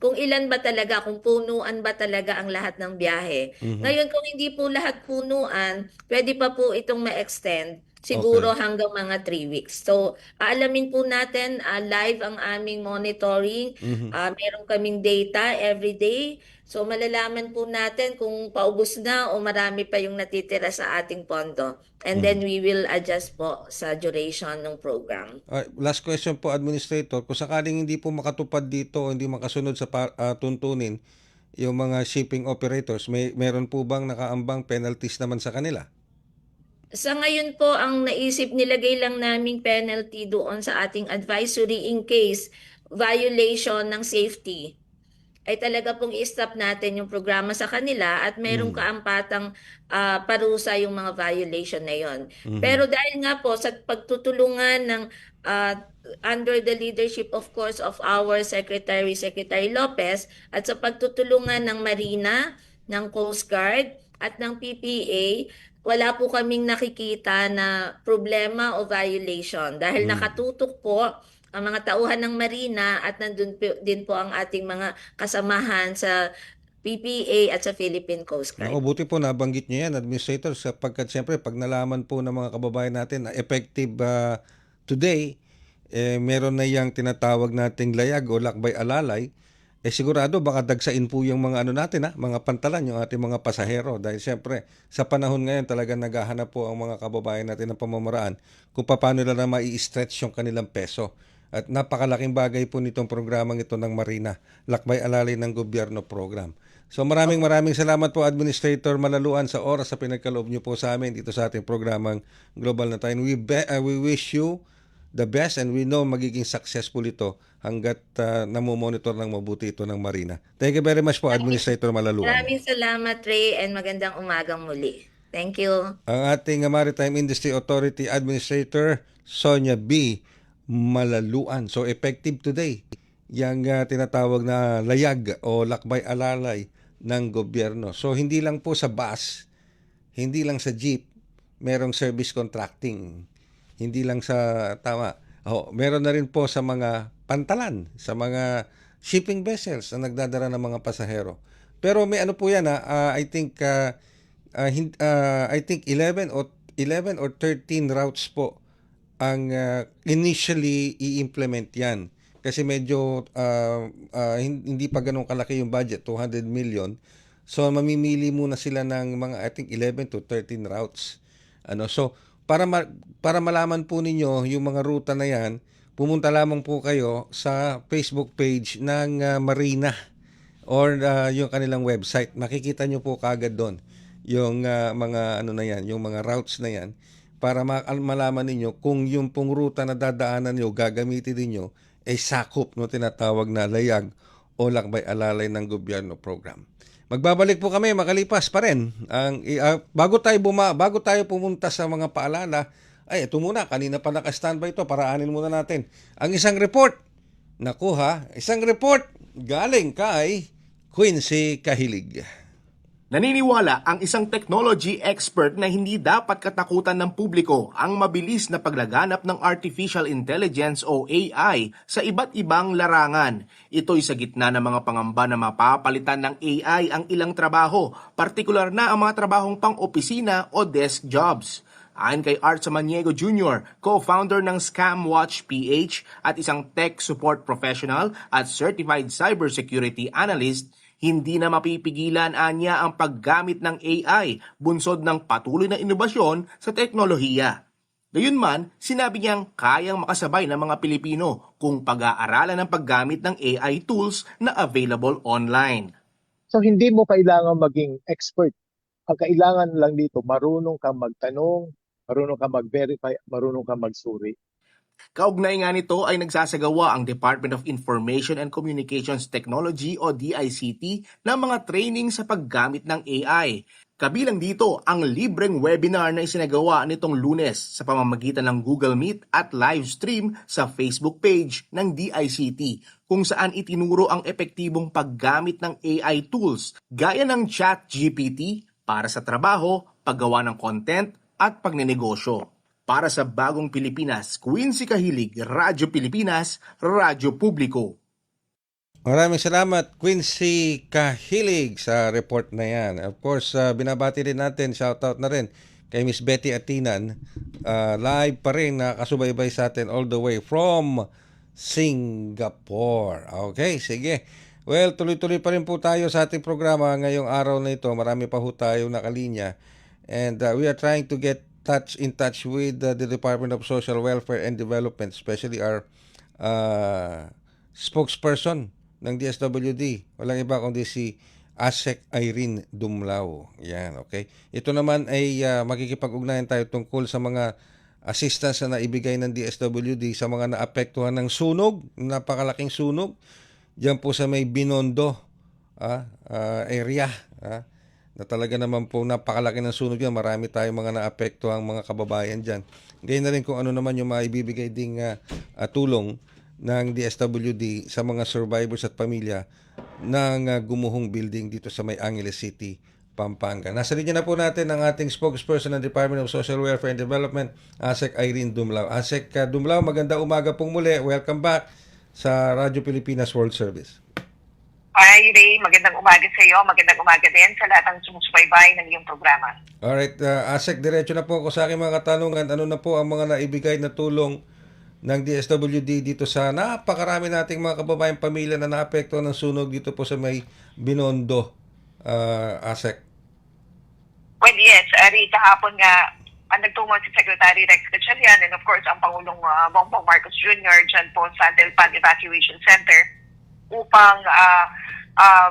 kung ilan ba talaga, kung punuan ba talaga ang lahat ng biyahe. Ngayon kung hindi po lahat punuan, pwede pa po itong ma-extend siguro hanggang mga 3 weeks. So aalamin po natin, live ang aming monitoring. Meron kaming data every day. So malalaman po natin kung paubos na o marami pa yung natitira sa ating pondo. And then we will adjust po sa duration ng program. Last question po, Administrator. Kung sakaling hindi po makatupad dito, hindi makasunod sa tuntunin yung mga shipping operators, meron po bang nakaambang penalties naman sa kanila? Sa ngayon po, ang naisip nilagay lang naming penalty doon sa ating advisory in case violation ng safety ay talaga pong i-stop natin yung programa sa kanila at mayroong kaampatang parusa yung mga violation na yon. Pero dahil nga po sa pagtutulungan ng under the leadership of course of our Secretary Lopez at sa pagtutulungan ng Marina, ng Coast Guard at ng PPA, wala po kaming nakikita na problema o violation dahil nakatutok po ang mga tauhan ng Marina at nandun din po ang ating mga kasamahan sa PPA at sa Philippine Coast Guard. Ako, buti po nabanggit niyo yan, Administrator, sapagkat siyempre pag nalaman po ng mga kababayan natin na effective today, meron na yung tinatawag nating layag o lakbay alalay, sigurado baka dagsain po yung mga natin, mga pantalan, yung ating mga pasahero. Dahil siyempre, sa panahon ngayon talaga naghahanap po ang mga kababayan natin ng pamamaraan kung paano nila na mai-stretch yung kanilang peso. At napakalaking bagay po nitong programang ito ng Marina, Lakbay Alalay ng Gobyerno Program. So maraming salamat po, Administrator Malaluan, sa oras sa pinagkaloob niyo po sa amin dito sa ating programang Global na Tayo. We wish you the best and we know magiging successful ito hanggat namomonitor ng mabuti ito ng Marina. Thank you very much po, Administrator Malaluan. Maraming salamat, Ray, and magandang umagang muli. Thank you. Ang ating Maritime Industry Authority Administrator, Sonia B. Malaluan. So effective today, yung tinatawag na layag o lakbay alalay ng gobyerno. So hindi lang po sa bus, hindi lang sa jeep, merong service contracting. Hindi lang sa meron na rin po sa mga pantalan, sa mga shipping vessels na nagdadala ng mga pasahero. Pero may po yan, I think 11 or 13 routes po ang initially i-implement yan. Kasi medyo hindi pa ganun kalaki yung budget, 200 million. So mamimili muna sila ng mga I think 11 to 13 routes. So para malaman po ninyo yung mga ruta na yan, pumunta lamang po kayo sa Facebook page ng Marina or yung kanilang website. Makikita nyo po kaagad doon yung mga na yan, yung mga routes na yan, para malaman ninyo kung yung pong ruta na dadaanan nyo, gagamitin ninyo, ay sakop no tinatawag na layag o lakbay alalay ng gobyerno program. Magbabalik po kami makalipas pa rin. Bago tayo pumunta sa mga paalala, ito muna, kanina pa naka-standby ito, paraanin muna natin. Ang isang report, isang report galing kay Quincy Kahilig. Naniniwala ang isang technology expert na hindi dapat katakutan ng publiko ang mabilis na paglaganap ng artificial intelligence o AI sa iba't ibang larangan. Ito'y sa gitna ng mga pangamba na mapapalitan ng AI ang ilang trabaho, partikular na ang mga trabahong pang-opisina o desk jobs. Ayon kay Art Samaniego Jr., co-founder ng ScamWatch PH at isang tech support professional at certified cybersecurity analyst, hindi na mapipigilan anya ang paggamit ng AI, bunsod ng patuloy na inobasyon sa teknolohiya. Gayunman, sinabi niyang kayang makasabay ng mga Pilipino kung pag-aaralan ng paggamit ng AI tools na available online. So hindi mo kailangan maging expert. Ang kailangan lang dito, marunong kang magtanong, marunong kang mag-verify, marunong kang magsuri. Kaugnay nga nito ay nagsasagawa ang Department of Information and Communications Technology o DICT ng mga training sa paggamit ng AI. Kabilang dito ang libreng webinar na isinagawa nitong Lunes sa pamamagitan ng Google Meet at live stream sa Facebook page ng DICT kung saan itinuro ang epektibong paggamit ng AI tools gaya ng ChatGPT para sa trabaho, paggawa ng content at pagnenegosyo. Para sa Bagong Pilipinas, Quincy Kahilig, Radyo Pilipinas, Radyo Publiko. Maraming salamat, Quincy Kahilig, sa report na yan. Of course, binabati rin natin, shoutout na rin kay Miss Betty Atinan. Live pa rin, nakasubaybay sa atin all the way from Singapore. Okay, sige. Well, tuloy-tuloy pa rin po tayo sa ating programa ngayong araw na ito. Marami pa po tayo nakalinya. And we are trying to get in touch with the Department of Social Welfare and Development, especially our spokesperson ng DSWD. Walang iba kundi si ASEC Irene Dumlao. Yan, okay. Ito naman ay makikipag-ugnayan tayo tungkol sa mga assistance na naibigay ng DSWD sa mga naapektuhan ng sunog, napakalaking sunog, diyan po sa may Binondo area, na talaga naman po napakalaki ng sunog yan. Marami tayong mga naapektuhang mga kababayan dyan. Ganyan na rin kung ano naman yung maibibigay ding tulong ng DSWD sa mga survivors at pamilya ng gumuhong building dito sa may Angeles City, Pampanga. Nasa linya na po natin ang ating spokesperson ng Department of Social Welfare and Development, ASEC Irene Dumlao. ASEC Dumlao, maganda umaga pong muli. Welcome back sa Radyo Pilipinas World Service. Hi Ray, magandang umaga sa iyo, magandang umaga din sa lahat ng sumusubaybay ng iyong programa. Alright, ASEC, diretso na po ako sa aking mga katanungan. Ano na po ang mga naibigay na tulong ng DSWD dito sa napakarami nating mga kababayang pamilya na naapektuhan ng sunog dito po sa may Binondo, ASEC? Well, yes, Ray, kahapon nga nagtungo si Secretary Rex Gatchalian and of course ang Pangulong Bongbong Marcos Jr. dyan po sa Delpan Evacuation Center upang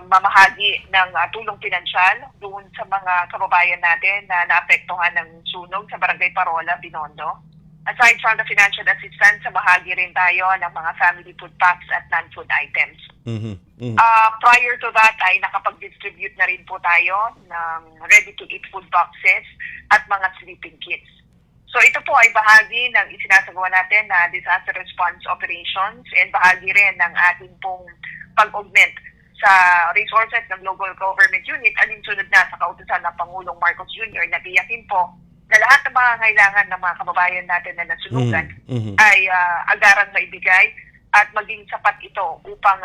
mamahagi ng tulong pinansyal doon sa mga kababayan natin na naapektuhan ng sunog sa Barangay Parola, Binondo. Aside from the financial assistance, bahagi rin tayo ng mga family food packs at non-food items. Prior to that ay nakapag-distribute na rin po tayo ng ready-to-eat food boxes at mga sleeping kits. So ito po ay bahagi ng isinasagawa natin na disaster response operations and bahagi rin ng ating pong pag-augment sa resources ng local government unit alinsunod na sa kautusan ng Pangulong Marcos Jr. na tiyakin po na lahat ng mga kailangan ng mga kababayan natin na nasunugan ay agarang maibigay at maging sapat ito upang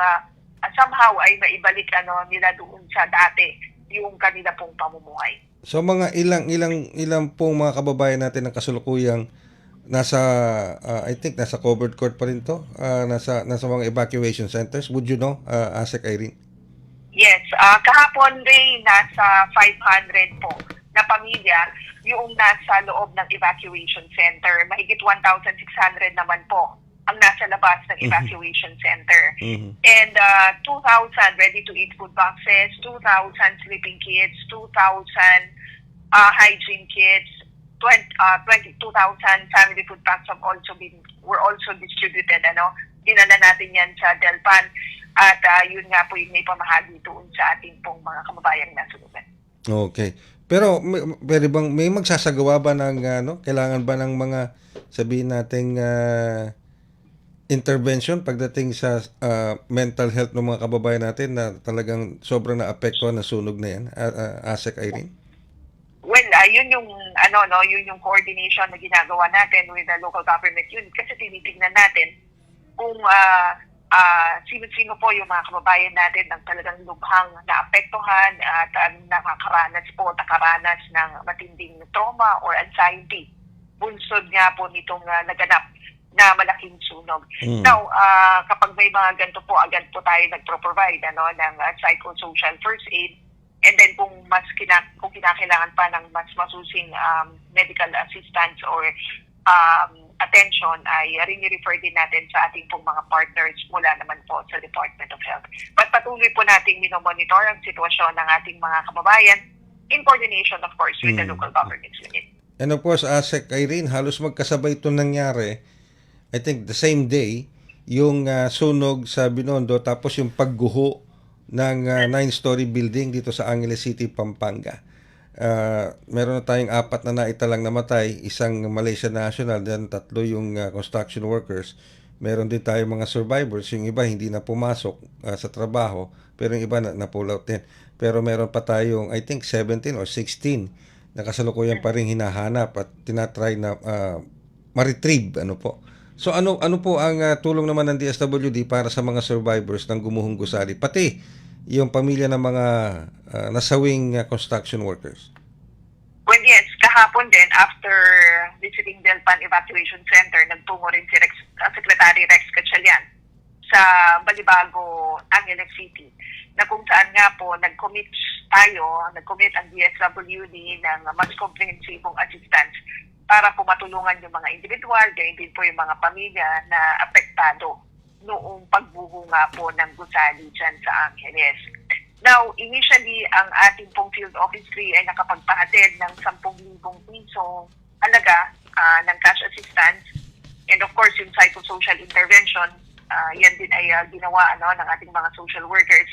somehow ay maibalik nila doon sa dati yung kanila pong pamumuhay. So mga ilang pong mga kababayan natin ng kasulukuyang nasa I think nasa covered court pa rin to, nasa mga evacuation centers, would you know, ASEC Irene? Yes, kahapon rin nasa 500 po na pamilya yung nasa loob ng evacuation center. Mahigit 1,600 naman po ang nasa labas ng evacuation center. And 2,000 ready-to-eat food boxes, 2,000 sleeping kits, 2,000 hygiene kits, 22,000 family food packs were also distributed. Dinala natin yan sa Delpan at yun nga po yung may pamahagi doon sa ating pong mga kababayang nasunugan. Okay. Pero may magsasagawa ba ng kailangan ba ng mga sabihin nating intervention pagdating sa mental health ng mga kababayan natin na talagang sobrang naapektuhan ng sunog na yan, ASEC Irene? Well, yun yung yun yung coordination na ginagawa natin with the local government unit kasi tinitingnan natin kung sino-sino po yung mga kababayan natin ng talagang lubhang naapektuhan at nakaranas ng matinding trauma or anxiety. Bunsod nga po nitong naganap na malaking sunog. Now, kapag may mga ganito po, agad po tayo nagpro-provide ng psychosocial first aid. And then kung kinakailangan pa ng mas masusing medical assistance or attention ay rini-refer din natin sa ating pong mga partners mula naman po sa Department of Health. But patuloy po nating minomonitor ang sitwasyon ng ating mga kababayan in coordination, of course, with the local government unit. And of course, Asek Irene, halos magkasabay ito nangyari. I think the same day, yung sunog sa Binondo tapos yung pagguho ng 9-story building dito sa Angeles City, Pampanga. Meron na tayong 4 na naitalang namatay, isang Malaysian national, then 3 yung construction workers. Meron din tayong mga survivors, yung iba hindi na pumasok sa trabaho, pero yung iba na-pull out din. Pero meron pa tayong, I think, 17 or 16 na kasalukuyan pa rin hinahanap at tinatry na ma-retrieve. Ano po? So ano po ang tulong naman ng DSWD para sa mga survivors ng gumuhong gusali, pati yung pamilya ng mga nasawing construction workers? Well, yes, kahapon din, after visiting Delpan Evacuation Center, nagtungo rin si Secretary Rex Gatchalian sa Balibago, Angeles City, na kung saan nga po nag-commit ang DSWD ng mas komprehensibong assistance para po matulungan yung mga individual, gayon din po yung mga pamilya na apektado noong pagbuho nga po ng gusali dyan sa Angeles. Now, initially, ang ating pong Field Office 3 ay nakapagpahatid ng 10,000 piso alaga ng cash assistance. And of course, yung psychosocial intervention, yan din ay ginawa ng ating mga social workers.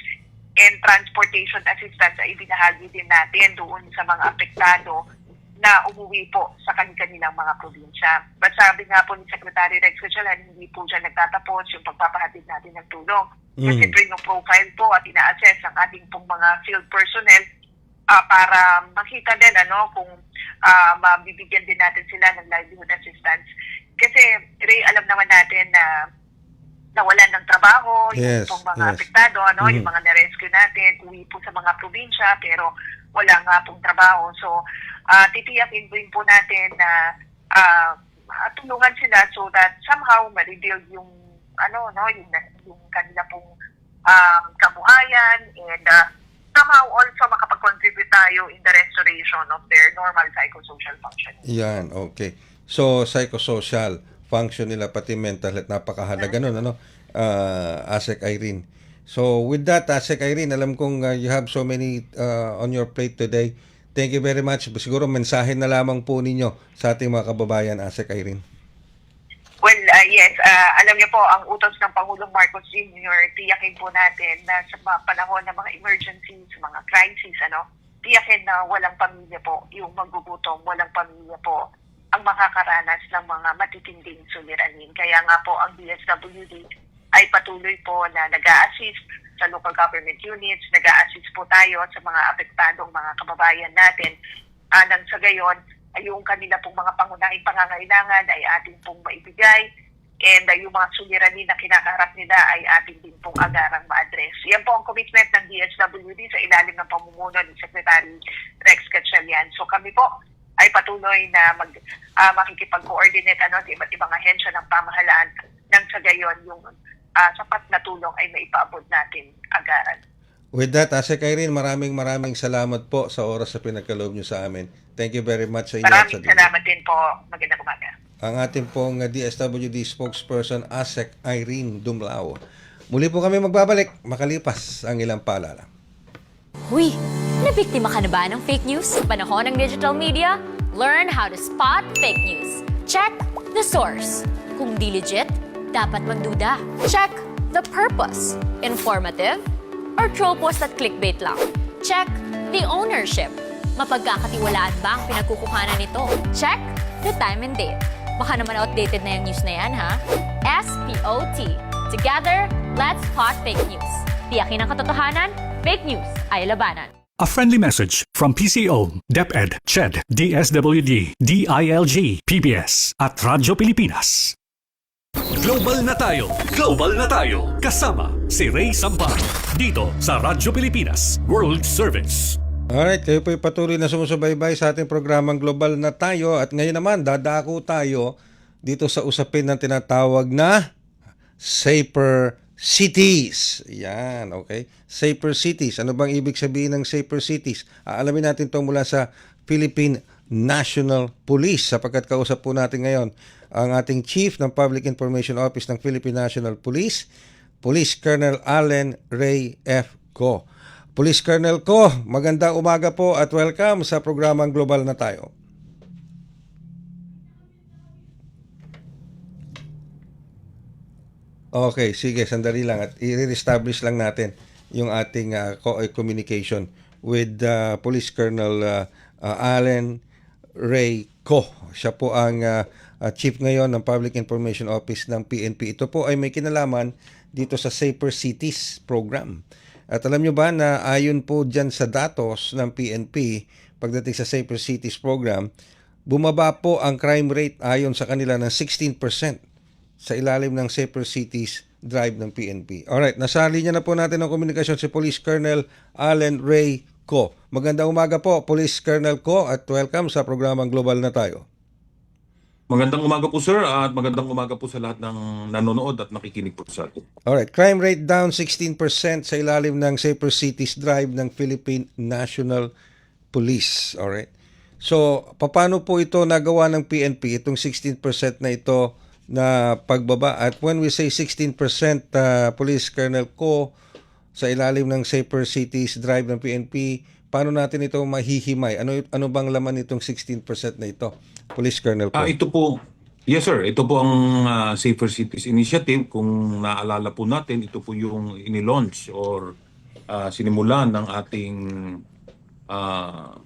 And transportation assistance ay ibinahagi din natin doon sa mga apektado na umuwi po sa kanilang mga probinsya. But sabi nga po ni Secretary Rex Gatchalian, hindi po dyan nagtatapos yung pagpapahatid natin ng tulong. Kasi profile po at ina-assess ang ating pong mga field personnel para makita din kung mabibigyan din natin sila ng livelihood assistance. Kasi Ray, alam naman natin na nawalan ng trabaho, yung pong mga apektado, yung mga na-rescue natin, uwi po sa mga probinsya, pero wala nga pong trabaho. So, titiyakin din po natin na tulungan sila so that somehow ma-rebuild yung yung kanila pong kabuhayan and somehow also makapag-contribute tayo in the restoration of their normal psychosocial functioning. Yan, okay. So, psychosocial function nila, pati mental health, napakahalaga nun, Asek Irene. So, with that, Asek Irene, alam kong you have so many on your plate today. Thank you very much. Siguro mensahe na lamang po ninyo sa ating mga kababayan, Asek Irene. Well, yes, alam niyo po, ang utos ng Pangulong Marcos Jr., tiyakin po natin na sa mga panahon ng mga emergencies, mga crises, tiyakin na walang pamilya po yung magugutom, walang pamilya po ang makakaranas ng mga matitinding suliranin. Kaya nga po ang DSWD ay patuloy po na nag-a-assist sa local government units, nag-a-assist po tayo sa mga apektadong mga kababayan natin. Nang sa gayon, ay yung kanila pong mga pangunahing pangangailangan ay ating pong maibigay and yung mga suliranin na kinakaharap nila ay ating din pong agarang ma-address. Yan po ang commitment ng DSWD sa ilalim ng pamumuno ni Secretary Rex Gatchalian. So kami po ay patuloy na makikipag-coordinate sa iba't ibang ahensya ng pamahalaan nang sa gayon yung sapat na tulong ay maipaabot natin agaran. With that, Asek Irene, maraming salamat po sa oras na pinagkaloob nyo sa amin. Thank you very much sa inyo. Maraming salamat din po. Magandang umaga. Ang ating pong DSWD spokesperson, Asek Irene Dumlao. Muli po kami magbabalik makalipas ang ilang paalala. Huy! Nabiktima ka na ba ng fake news sa panahon ng digital media? Learn how to spot fake news. Check the source. Kung di legit, dapat magduda. Check the purpose. Informative? Or troll post at clickbait lang? Check the ownership. Mapagkakatiwalaan ba ang pinagkukuhanan nito? Check the time and date. Baka naman outdated na yung news na yan, ha? SPOT. Together, let's spot fake news. Tiyakin ang katotohanan, fake news ay labanan. A friendly message from PCO, DepEd, CHED, DSWD, DILG, PBS at Radyo Pilipinas. Global na tayo! Global na tayo! Kasama si Ray Sampan dito sa Radyo Pilipinas World Service. Alright, kayo po'y patuloy na sumusubaybay sa ating programang Global na tayo at ngayon naman dadako tayo dito sa usapin ng tinatawag na Safer cities. Yan, okay. Safer cities. Ano bang ibig sabihin ng safer cities? Alamin natin ito mula sa Philippine National Police sapagkat kausap po natin ngayon ang ating Chief ng Public Information Office ng Philippine National Police, Police Colonel Allen Ray F. Go. Police Colonel Ko, magandang umaga po at welcome sa programang Global na Tayo. Okay, sige, sandali lang at i-establish lang natin yung ating communication with Police Colonel Allen Ray Ko. Siya po ang chief ngayon ng Public Information Office ng PNP. Ito po ay may kinalaman dito sa Safer Cities program. At alam nyo ba na ayon po dyan sa datos ng PNP pagdating sa Safer Cities program, bumaba po ang crime rate ayon sa kanila ng 16% sa ilalim ng Safer Cities drive ng PNP. Alright, nasa linya na po natin ang komunikasyon si Police Colonel Allen Ray Ko. Magandang umaga po, Police Colonel Ko, at welcome sa programang Global na Tayo. Magandang umaga po sir at magandang umaga po sa lahat ng nanonood at nakikinig po sa atin. Alright, crime rate down 16% sa ilalim ng Safer Cities drive ng Philippine National Police. Alright. So, paano po ito nagawa ng PNP, itong 16% na ito na pagbaba? At when we say 16%, Police Colonel Ko, sa ilalim ng Safer Cities drive ng PNP, paano natin ito mahihimay? Ano bang laman nitong 16% na ito? Police Colonel Ko. Ito po, yes sir, ito po ang Safer Cities Initiative. Kung naalala po natin, ito po yung inilaunch or sinimulan ng ating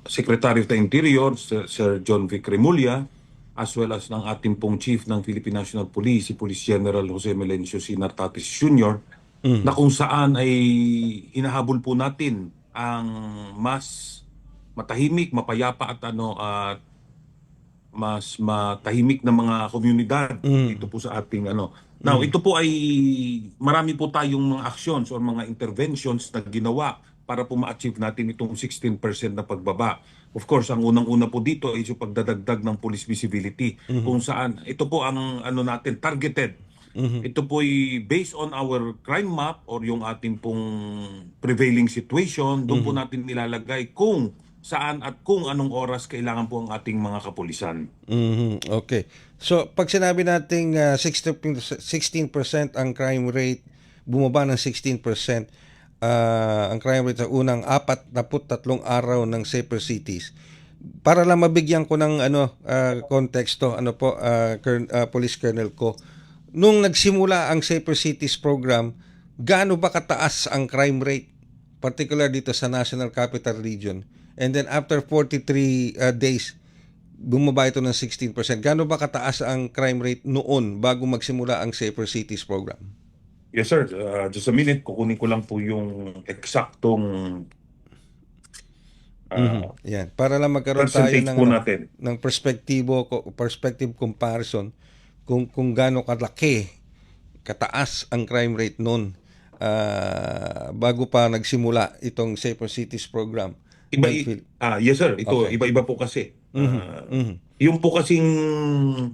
Secretary of the Interior, Sir John Vic Remulla, as well as ng ating pong Chief ng Philippine National Police, si Police General Jose Melencio Sinartatis Jr., na kung saan ay hinahabol po natin ang mas matahimik, mapayapa at mas matahimik na mga komunidad dito po sa ating Now, ito po ay marami po tayong mga actions or mga interventions na ginawa para po ma-achieve natin itong 16% na pagbaba. Of course, ang unang-una po dito ay yung pagdadagdag ng police visibility kung saan ito po ang natin targeted. Ito po ay based on our crime map or yung ating pong prevailing situation, doon po natin nilalagay kung saan at kung anong oras kailangan po ang ating mga kapulisan. Okay. So, pag sinabi nating 16% ang crime rate, bumaba ng 16%, ang crime rate sa unang 43 araw ng Safer Cities. Para lang mabigyan ko ng konteksto, Police Colonel Ko, nung nagsimula ang Safer Cities program, gaano ba kataas ang crime rate, particular dito sa National Capital Region? And then after 43 days, bumaba ito ng 16%. Gaano ba kataas ang crime rate noon bago magsimula ang Safer Cities program? Yes sir, just a minute, kukunin ko lang po yung eksaktong Yan, para lang magkaroon tayo percentage po natin. ng perspective comparison kung gaano kalaki, kataas ang crime rate noon bago pa nagsimula itong Safer Cities program. Yes sir, ito Okay. iba-iba po kasi. Yung po kasing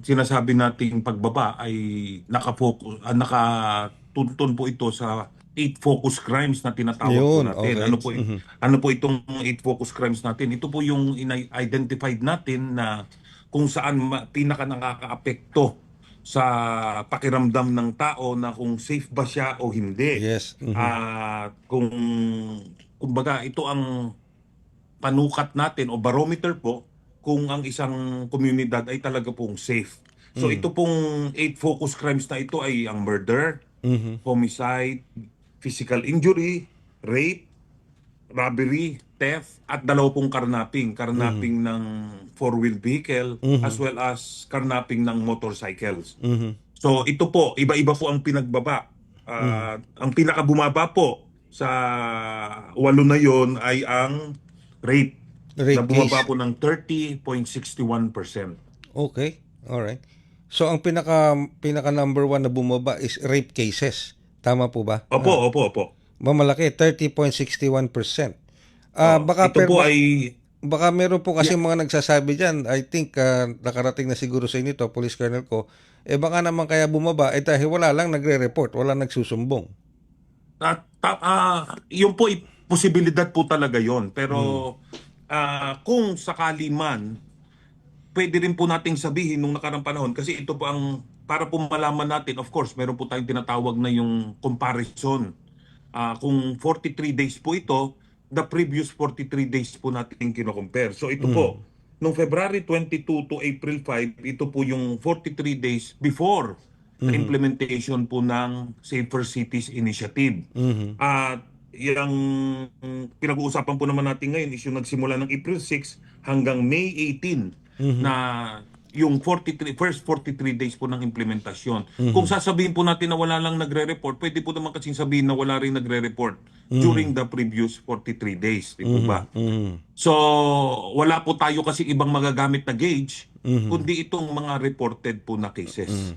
sinasabi nating pagbaba ay nakatuntun po ito sa 8 focus crimes na tinatawag po Yun, natin. okay. Ano po itong 8 focus crimes natin? Ito po yung identified natin na kung saan pinaka nakakaapekto sa pakiramdam ng tao na kung safe ba siya o hindi. Yes. Kumbaga ito ang panukat natin o barometer po kung ang isang komunidad ay talaga pong safe. So ito pong 8 focus crimes na ito ay ang murder, homicide, physical injury, rape, robbery, theft, at 2 pong karnaping. Karnaping ng 4-wheel vehicle as well as karnaping ng motorcycles. So ito po, iba-iba po ang pinagbaba. Ang pinakabumaba po sa 8 na yon ay ang rape na bumaba case. po ng 30.61%. Okay. Alright. So ang pinaka number 1 na bumaba is rape cases. Tama po ba? Opo. Mamalaki, 30.61%. Baka ito po baka meron po kasi mga nagsasabi diyan, I think nakarating na siguro sa inyo to, Police Colonel Ko, baka naman kaya bumaba dahil wala lang nagre-report, wala nagsusumbong. Yun po, posibilidad po talaga yon. Pero kung sakali man, pwede rin po nating sabihin nung nakarang panahon, kasi ito po ang, para po malaman natin, of course, meron po tayong tinatawag na yung comparison. Kung 43 days po ito, the previous 43 days po natin kino-compare. So ito po, nung February 22 to April 5, ito po yung 43 days before the implementation po ng Safer Cities Initiative. At yung pinag-uusapan po naman natin ngayon is yung nagsimula ng April 6 hanggang May 18 na yung first 43 days po ng implementasyon. Kung sasabihin po natin na wala lang nagre-report, pwede po naman kasing sabihin na wala rin nagre-report during the previous 43 days. Di po ba? So, wala po tayo kasi ibang magagamit na gauge, kundi itong mga reported po na cases.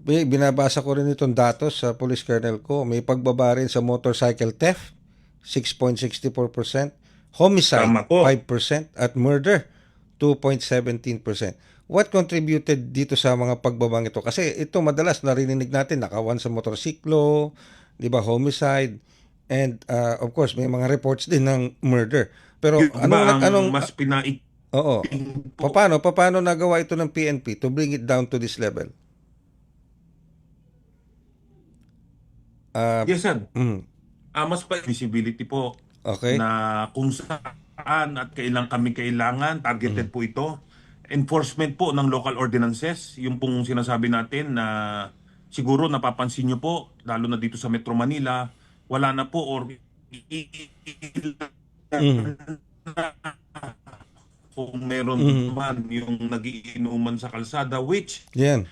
Binabasa ko rin itong datos sa police colonel ko. May pagbaba rin sa motorcycle theft, 6.64%, homicide, Tama po. 5%, at murder, 2.17%. What contributed dito sa mga pagbabang ito? Kasi ito madalas narinig natin, nakawan sa motorsiklo, di ba, homicide, and of course may mga reports din ng murder. Pero anong mas pinaik? Oo. Paano nagawa ito ng PNP to bring it down to this level? Yes, sir. Mas pa visibility po. Okay. Na kung saan at kailan kami kailangan, targeted po ito. Enforcement po ng local ordinances, yung pong sinasabi natin na siguro napapansin nyo po, lalo na dito sa Metro Manila, wala na po or kung meron man yung nagiinuman sa kalsada, which Yan.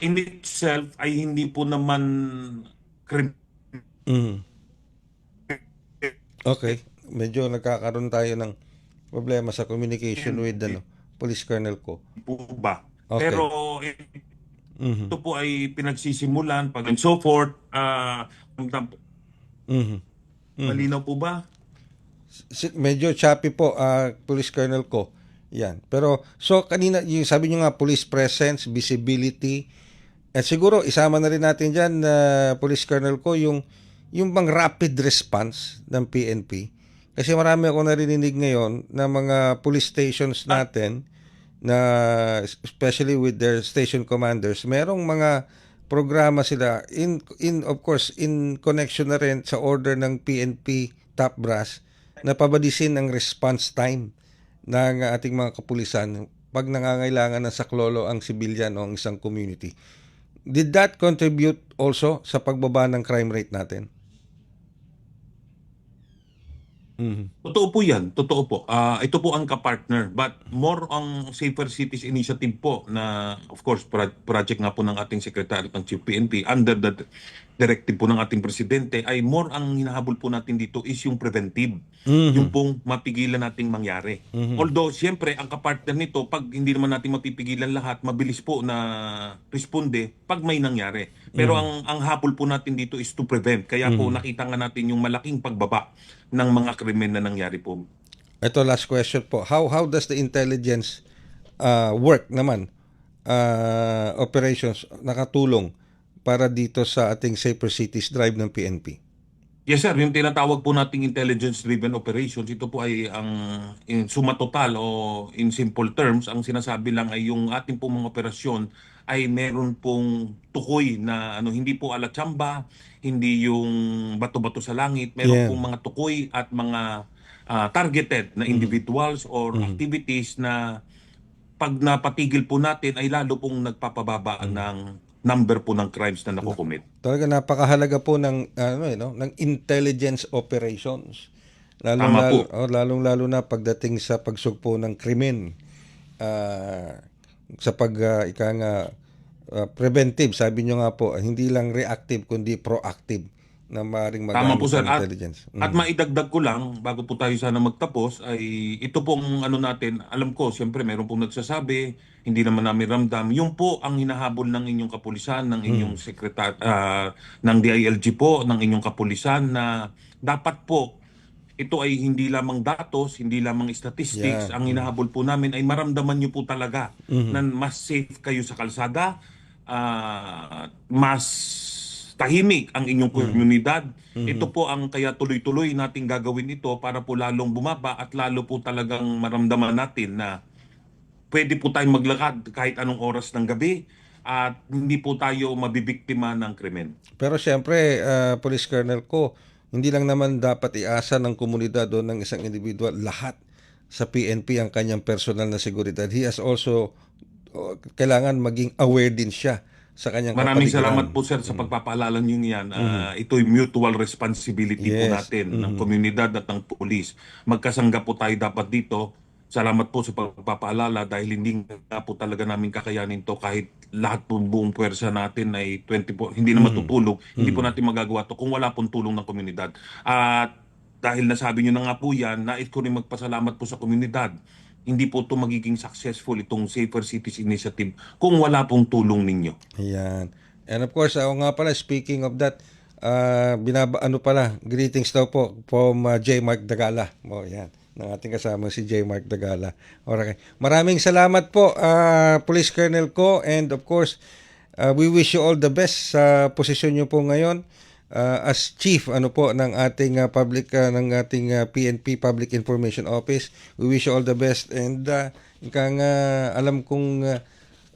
in itself ay hindi po naman Okay. Medyo nagkakaroon tayo ng problema sa communication with police colonel ko. po ba. Okay. Pero ito po ay pinagsisimulan pag and so forth. Malinaw po ba? Medyo choppy po, police colonel ko. Yan. Pero, so kanina, yung sabi nyo nga, police presence, visibility, at siguro isama na rin natin dyan, police colonel ko, yung bang rapid response ng PNP. Kasi marami ako narinig ngayon na mga police stations natin, na especially with their station commanders, merong mga programa sila of course in connection na rin sa order ng PNP top brass na pabadisin ang response time ng ating mga kapulisan pag nangangailangan ng saklolo ang sibilyan o ang isang community. Did that contribute also sa pagbaba ng crime rate natin? Totoo po yan. Totoo po. Ito po ang kapartner. But more ang Safer Cities Initiative po na, of course, project nga po ng ating Secretary ng Chief PNP under the directive po ng ating Presidente, ay more ang hinahabol po natin dito is yung preventive. Yung pong mapigilan nating mangyari. Although, siyempre, ang kapartner nito, pag hindi naman natin mapipigilan lahat, mabilis po na responde pag may nangyari. Pero ang habol po natin dito is to prevent. Kaya po nakita nga natin yung malaking pagbaba ng mga krimen na nangyari po. Ito, last question po. How does the intelligence work naman? Operations nakatulong para dito sa ating Safer Cities drive ng PNP? Yes, sir. Yung tinatawag po nating intelligence-driven operations, ito po ay ang in suma total o in simple terms, ang sinasabi lang ay yung ating pong mga operasyon ay meron pong tukoy na hindi po alatsamba, hindi yung bato-bato sa langit, meron pong mga tukoy at mga targeted na individuals or activities na pag napatigil po natin ay lalo pong nagpapababa ng number po ng crimes na nakukumit. Talaga napakahalaga po ng ng intelligence operations. Lalong-lalo na pagdating sa pagsugpo ng krimen. Sa preventive, sabi nyo nga po, hindi lang reactive kundi proactive na maaaring magamit Tama po, sir. ng intelligence. At maidagdag ko lang, bago po tayo sana magtapos, ay ito pong natin, alam ko, siyempre meron pong nagsasabi, hindi naman namin ramdam, yung po ang hinahabol ng inyong kapulisan, ng inyong ng DILG po, ng inyong kapulisan, na dapat po, ito ay hindi lamang datos, hindi lamang statistics, ang hinahabol po namin ay maramdaman nyo po talaga na mas safe kayo sa kalsada, mas tahimik ang inyong komunidad. Ito po ang kaya tuloy-tuloy nating gagawin ito para po lalong bumaba at lalo po talagang maramdaman natin na pwede po tayong maglakad kahit anong oras ng gabi at hindi po tayo mabibiktima ng krimen. Pero siyempre, Police Colonel ko, hindi lang naman dapat iasa ng komunidad o ng isang individual lahat sa PNP ang kanyang personal na seguridad. He has also, kailangan maging aware din siya sa kanyang Maraming kapaligiran. salamat po sir sa pagpapaalala niyo yan. Ito'y mutual responsibility po Yes. natin ng komunidad at ng pulis. Magkasangga po tayo dapat dito. Salamat po sa pagpapaalala dahil hindi nga po talaga namin kakayanin to kahit lahat po buong puwersa natin ay 24, hindi na matutulog. Hindi po natin magagawa to kung wala pong tulong ng komunidad. At dahil nasabi nyo na nga po yan, nais ko rin magpasalamat po sa komunidad. Hindi po ito magiging successful itong Safer Cities Initiative kung wala pong tulong ninyo. Ayan. And of course, ako nga pala, speaking of that, greetings daw po from J. Mark Dagala. Yan. Ng ating kasama si J. Mark Dagala. Okay. Maraming salamat po, Police Colonel ko. And of course, we wish you all the best sa posisyon nyo po ngayon as chief ng ating PNP Public Information Office. We wish you all the best and alam kong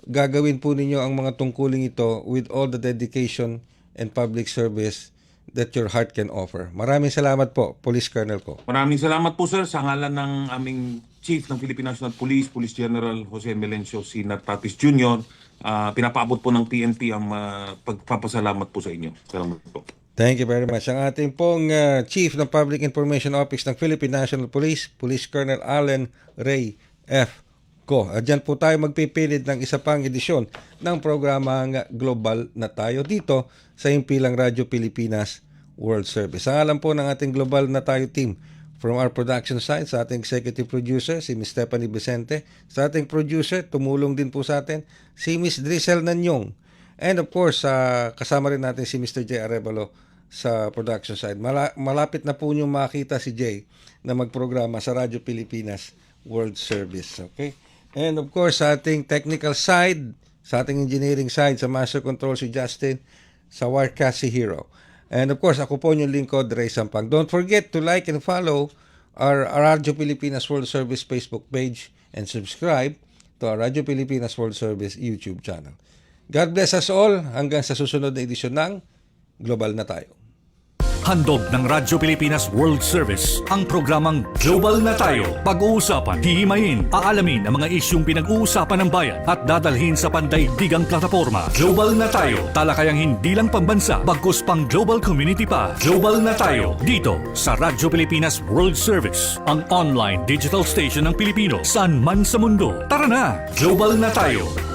gagawin po ninyo ang mga tungkuling ito with all the dedication and public service that your heart can offer. Maraming salamat po, Police Colonel ko. Maraming salamat po sir sa ngalan ng aming Chief ng Philippine National Police, Police General Jose Melencio C. Nartatis Jr. Pinapaabot po ng PNP ang pagpapasalamat po sa inyo. Salamat po. Thank you very much. Ang ating pong Chief ng Public Information Office ng Philippine National Police, Police Colonel Allen Ray F. Ko. Diyan po tayo magpipilid ng isa pang edisyon ng programang Global na Tayo dito sa Himpilang Radyo Pilipinas World Service. Ang alam po ng ating Global na Tayo team from our production side, sa ating executive producer, si Ms. Stephanie Vicente, sa ating producer, tumulong din po sa atin, si Ms. Drizel Nanyong. And of course, kasama rin natin si Mr. J. Arevalo sa production side. Malapit na po nyo makita si Jay na magprograma sa Radyo Pilipinas World Service. Okay? And of course, sa ating technical side, sa ating engineering side, sa Master Control si Justin, sa Wirecast si Hero. And of course, ako po yung lingkod, Ray Sampang. Don't forget to like and follow our Radyo Pilipinas World Service Facebook page and subscribe to our Radyo Pilipinas World Service YouTube channel. God bless us all hanggang sa susunod na edisyon ng Global na Tayo. Handog ng Radyo Pilipinas World Service ang programang Global na Tayo. Pag-uusapan, hihimayin, aalamin ang mga isyung pinag-uusapan ng bayan at dadalhin sa pandaigdigang plataforma. Global na Tayo, talakayang hindi lang pambansa, bagkus pang global community pa. Global na Tayo, dito sa Radyo Pilipinas World Service, ang online digital station ng Pilipino saan man sa mundo. Tara na, Global na Tayo.